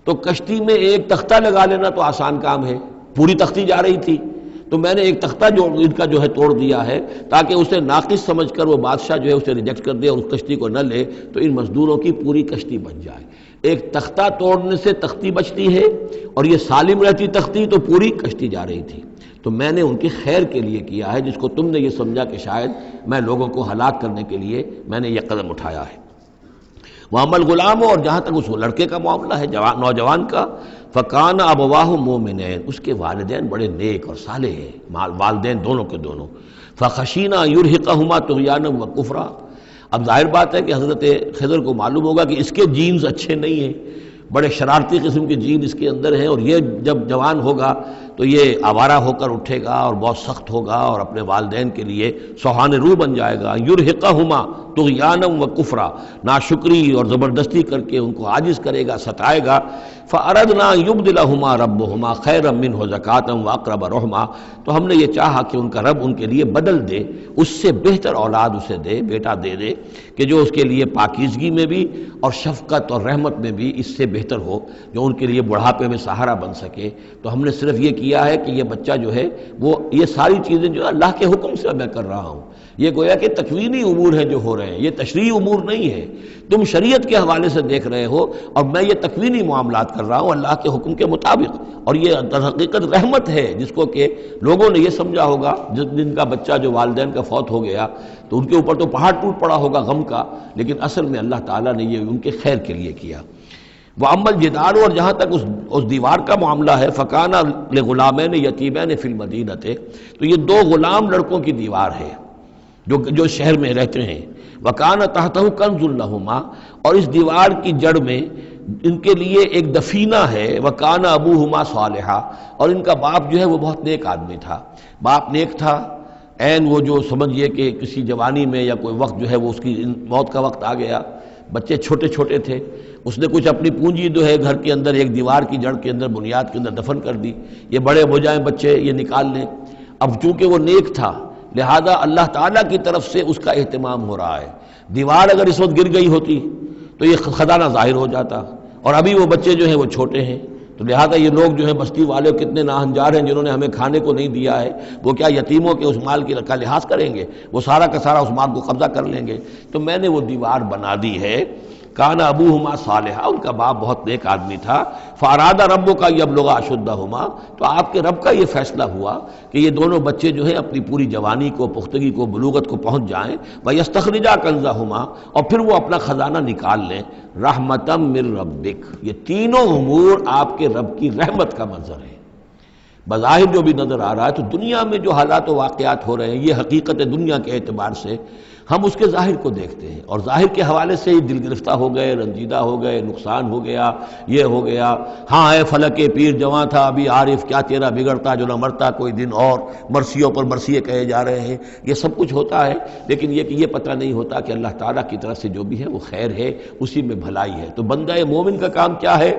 تو کشتی میں ایک تختہ لگا لینا تو آسان کام ہے، پوری تختی جا رہی تھی تو میں نے ایک تختہ جو ان کا جو ہے توڑ دیا ہے تاکہ اسے ناقص سمجھ کر وہ بادشاہ جو ہے اسے ریجیکٹ کر دے اور اس کشتی کو نہ لے، تو ان مزدوروں کی پوری کشتی بن جائے۔ ایک تختہ توڑنے سے تختی بچتی ہے، اور یہ سالم رہتی تختی تو پوری کشتی جا رہی تھی۔ تو میں نے ان کے خیر کے لیے کیا ہے، جس کو تم نے یہ سمجھا کہ شاید میں لوگوں کو ہلاک کرنے کے لیے میں نے یہ قدم اٹھایا ہے۔ وَأَمَّا الْغُلَامُ، اور جہاں تک اس لڑکے کا معاملہ ہے، نوجوان کا، فَكَانَ أَبَوَاهُ مُؤْمِنَيْنِ، اس کے والدین بڑے نیک اور صالح ہیں، والدین دونوں کے دونوں۔ فَخَشِينَا أَن يُرْهِقَهُمَا طُغْيَانًا وَكُفْرًا، اب ظاہر بات ہے کہ حضرت خضر کو معلوم ہوگا کہ اس کے جینز اچھے نہیں ہیں، بڑے شرارتی قسم کے جین اس کے اندر ہیں، اور یہ جب جوان ہوگا تو یہ آوارہ ہو کر اٹھے گا اور بہت سخت ہوگا اور اپنے والدین کے لیے سوہان روح بن جائے گا۔ یرہقہما طغیانا و کفرا، ناشکری اور زبردستی کر کے ان کو عاجز کرے گا، ستائے گا۔ فَأَرَدْنَا يُبْدِلَهُمَا رَبُّهُمَا خَيْرًا مِّنْهُ زَكَاةً وَأَقْرَبَ رُحْمًا، تو ہم نے یہ چاہا کہ ان کا رب ان کے لیے بدل دے، اس سے بہتر اولاد اسے دے، بیٹا دے دے کہ جو اس کے لیے پاکیزگی میں بھی اور شفقت اور رحمت میں بھی اس سے بہتر ہو، جو ان کے لیے بڑھاپے میں سہارا بن سکے۔ تو ہم نے صرف یہ کیا ہے کہ یہ بچہ جو ہے وہ یہ ساری چیزیں جو اللہ کے حکم سے میں کر رہا ہوں، یہ گویا کہ تکوینی امور ہیں جو ہو رہے ہیں، یہ تشریعی امور نہیں ہے، تم شریعت کے حوالے سے دیکھ رہے ہو، اور میں یہ تکوینی معاملات کر رہا ہوں اللہ کے حکم کے مطابق۔ اور یہ در حقیقت رحمت ہے، جس کو کہ لوگوں نے یہ سمجھا ہوگا جن کا بچہ جو والدین کا فوت ہو گیا تو ان کے اوپر تو پہاڑ ٹوٹ پڑا ہوگا غم کا، لیکن اصل میں اللہ تعالیٰ نے یہ ان کے خیر کے لیے کیا۔ وَأَمَّا الْجِدَارُ، اور جہاں تک اس دیوار کا معاملہ ہے، فَكَانَ لِغُلَامَيْنِ يَتِيمَيْنِ فِي الْمَدِينَةِ، تو یہ دو غلام لڑکوں کی دیوار ہے جو شہر میں رہتے ہیں۔ وَكَانَ تَحْتَهُ كَنْزٌ لَهُمَا، اور اس دیوار کی جڑ میں ان کے لیے ایک دفینہ ہے۔ وَكَانَ أَبُوهُمَا صَالِحًا، اور ان کا باپ جو ہے وہ بہت نیک آدمی تھا، باپ نیک تھا، عین وہ جو سمجھئے کہ کسی جوانی میں یا کوئی وقت جو ہے وہ اس کی موت کا وقت آ گیا، بچے چھوٹے چھوٹے تھے، اس نے کچھ اپنی پونجی جو ہے گھر کے اندر ایک دیوار کی جڑ کے اندر بنیاد کے اندر دفن کر دی، یہ بڑے ہو جائیں بچے یہ نکال لیں۔ اب چونکہ وہ نیک تھا لہذا اللہ تعالیٰ کی طرف سے اس کا اہتمام ہو رہا ہے، دیوار اگر اس وقت گر گئی ہوتی تو یہ خزانہ ظاہر ہو جاتا، اور ابھی وہ بچے جو ہیں وہ چھوٹے ہیں، تو لہذا یہ لوگ جو ہیں بستی والے کتنے ناہنجار ہیں جنہوں نے ہمیں کھانے کو نہیں دیا ہے، وہ کیا یتیموں کے اس مال کا لحاظ کریں گے؟ وہ سارا کا سارا اس مال کو قبضہ کر لیں گے۔ تو میں نے وہ دیوار بنا دی ہے۔ کان ابوہما صالحا، ان کا باپ بہت نیک آدمی تھا۔ فاراد ربک یبلغا اشدہما، تو آپ کے رب کا یہ فیصلہ ہوا کہ یہ دونوں بچے جو ہیں اپنی پوری جوانی کو، پختگی کو، بلوغت کو پہنچ جائیں، ویستخرجا کنزہما، اور پھر وہ اپنا خزانہ نکال لیں۔ رحمتا من ربک، یہ تینوں امور آپ کے رب کی رحمت کا منظر ہے۔ بظاہر جو بھی نظر آ رہا ہے، تو دنیا میں جو حالات و واقعات ہو رہے ہیں یہ حقیقت دنیا کے اعتبار سے ہم اس کے ظاہر کو دیکھتے ہیں، اور ظاہر کے حوالے سے ہی دل گرفتہ ہو گئے، رنجیدہ ہو گئے، نقصان ہو گیا، یہ ہو گیا، ہاں اے فلک پیر جواں تھا ابھی عارف، کیا تیرا بگڑتا جو نہ مرتا کوئی دن اور، مرثیوں پر مرثیے کہے جا رہے ہیں، یہ سب کچھ ہوتا ہے، لیکن یہ کہ یہ پتہ نہیں ہوتا کہ اللہ تعالیٰ کی طرف سے جو بھی ہے وہ خیر ہے، اسی میں بھلائی ہے۔ تو بندہ مومن کا کام کیا ہے؟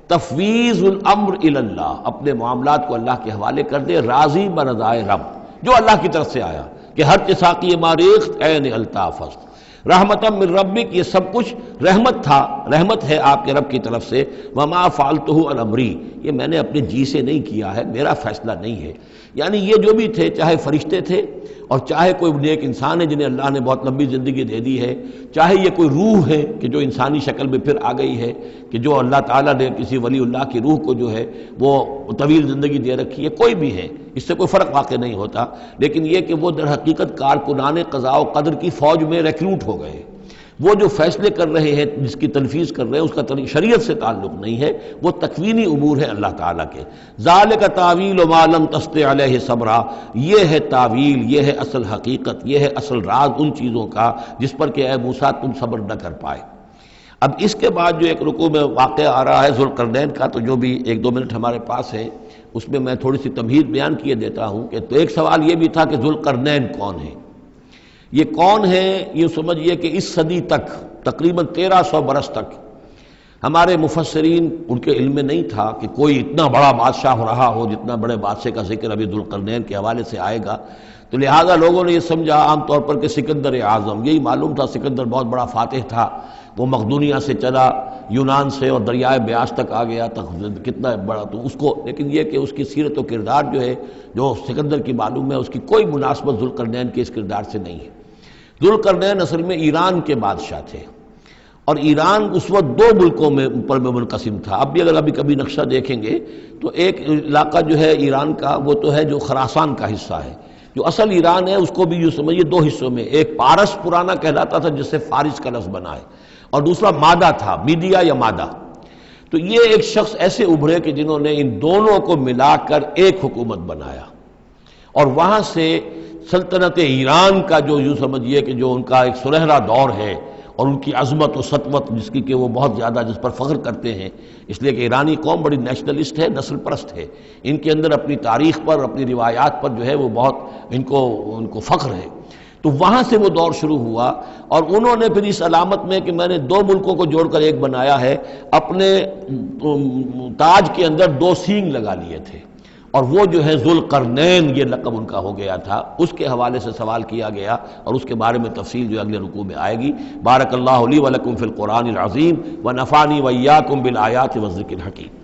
تفویض الامر الی اللہ، اپنے معاملات کو اللہ کے حوالے کر دے، راضی برضائے رب، جو اللہ کی طرف سے آیا کہ ہر چساقی ماریخت عین الطاف است، رحمتا من ربک، یہ سب کچھ رحمت تھا، رحمت ہے آپ کے رب کی طرف سے۔ وما فعلتہ عن امری، یہ میں نے اپنے جی سے نہیں کیا ہے، میرا فیصلہ نہیں ہے۔ یعنی یہ جو بھی تھے، چاہے فرشتے تھے اور چاہے کوئی نیک انسان ہے جنہیں اللہ نے بہت لمبی زندگی دے دی ہے، چاہے یہ کوئی روح ہے کہ جو انسانی شکل میں پھر آ گئی ہے، کہ جو اللہ تعالیٰ نے کسی ولی اللہ کی روح کو جو ہے وہ طویل زندگی دے رکھی ہے، کوئی بھی ہے، اس سے کوئی فرق واقع نہیں ہوتا، لیکن یہ کہ وہ در حقیقت کارکنان قضاء و قدر کی فوج میں ریکروٹ ہو گئے، وہ جو فیصلے کر رہے ہیں، جس کی تنفیذ کر رہے ہیں، اس کا شریعت سے تعلق نہیں ہے، وہ تکوینی امور ہے اللہ تعالیٰ کے۔ ذالک تعویل ما لم تستطع علیہ صبرا، یہ ہے تعویل، یہ ہے اصل حقیقت، یہ ہے اصل راز ان چیزوں کا جس پر کہ اے موسیٰ تم صبر نہ کر پائے۔ اب اس کے بعد جو ایک رکوع میں واقعہ آ رہا ہے ذوالقرنین کا، تو جو بھی ایک دو منٹ ہمارے پاس ہے اس میں میں تھوڑی سی تمہید بیان کیے دیتا ہوں کہ تو ایک سوال یہ بھی تھا کہ ذوالقرنین کون ہے؟ یہ کون ہے؟ یہ سمجھئے کہ اس صدی تک، تقریباً 1300 برس تک ہمارے مفسرین ان کے علم میں نہیں تھا کہ کوئی اتنا بڑا بادشاہ ہو رہا ہو جتنا بڑے بادشاہ کا ذکر ابھی ذوالقرنین کے حوالے سے آئے گا، تو لہٰذا لوگوں نے یہ سمجھا عام طور پر کہ سکندر اعظم، یہی معلوم تھا سکندر بہت بڑا فاتح تھا، وہ مقدونیہ سے چلا یونان سے اور دریائے بیاس تک آ گیا، کتنا بڑا، تو اس کو، لیکن یہ کہ اس کی سیرت و کردار جو ہے جو سکندر کی معلوم ہے، اس کی کوئی مناسبت ذوالقرنین کے اس کردار سے نہیں ہے۔ ذوالقرنین اصل میں ایران کے بادشاہ تھے، اور ایران اس وقت دو ملکوں میں پر منقسم تھا۔ اب بھی اگر ابھی کبھی نقشہ دیکھیں گے تو ایک علاقہ جو ہے ایران کا وہ تو ہے جو خراسان کا حصہ ہے، جو اصل ایران ہے اس کو بھی یوں سمجھیے دو حصوں میں، ایک پارس پرانا کہلاتا تھا جس سے فارس کا لفظ بنا ہے، اور دوسرا مادہ تھا، میڈیا یا مادہ۔ تو یہ ایک شخص ایسے ابھرے کہ جنہوں نے ان دونوں کو ملا کر ایک حکومت بنایا، اور وہاں سے سلطنت ایران کا جو یوں سمجھیے کہ جو ان کا ایک سنہرا دور ہے، اور ان کی عظمت و سطوت جس کی کہ وہ بہت زیادہ جس پر فخر کرتے ہیں، اس لیے کہ ایرانی قوم بڑی نیشنلسٹ ہے، نسل پرست ہے، ان کے اندر اپنی تاریخ پر، اپنی روایات پر جو ہے وہ بہت ان کو فخر ہے۔ تو وہاں سے وہ دور شروع ہوا، اور انہوں نے پھر اس علامت میں کہ میں نے دو ملکوں کو جوڑ کر ایک بنایا ہے، اپنے تاج کے اندر دو سینگ لگا لیے تھے، اور وہ جو ہے ذوالقرنین یہ لقب ان کا ہو گیا تھا۔ اس کے حوالے سے سوال کیا گیا، اور اس کے بارے میں تفصیل جو اگلے رکوع میں آئے گی۔ بارک اللہ لی ولکم فی القرآن العظیم ونفعنی وإیاکم بالآیات والذکر الحکیم۔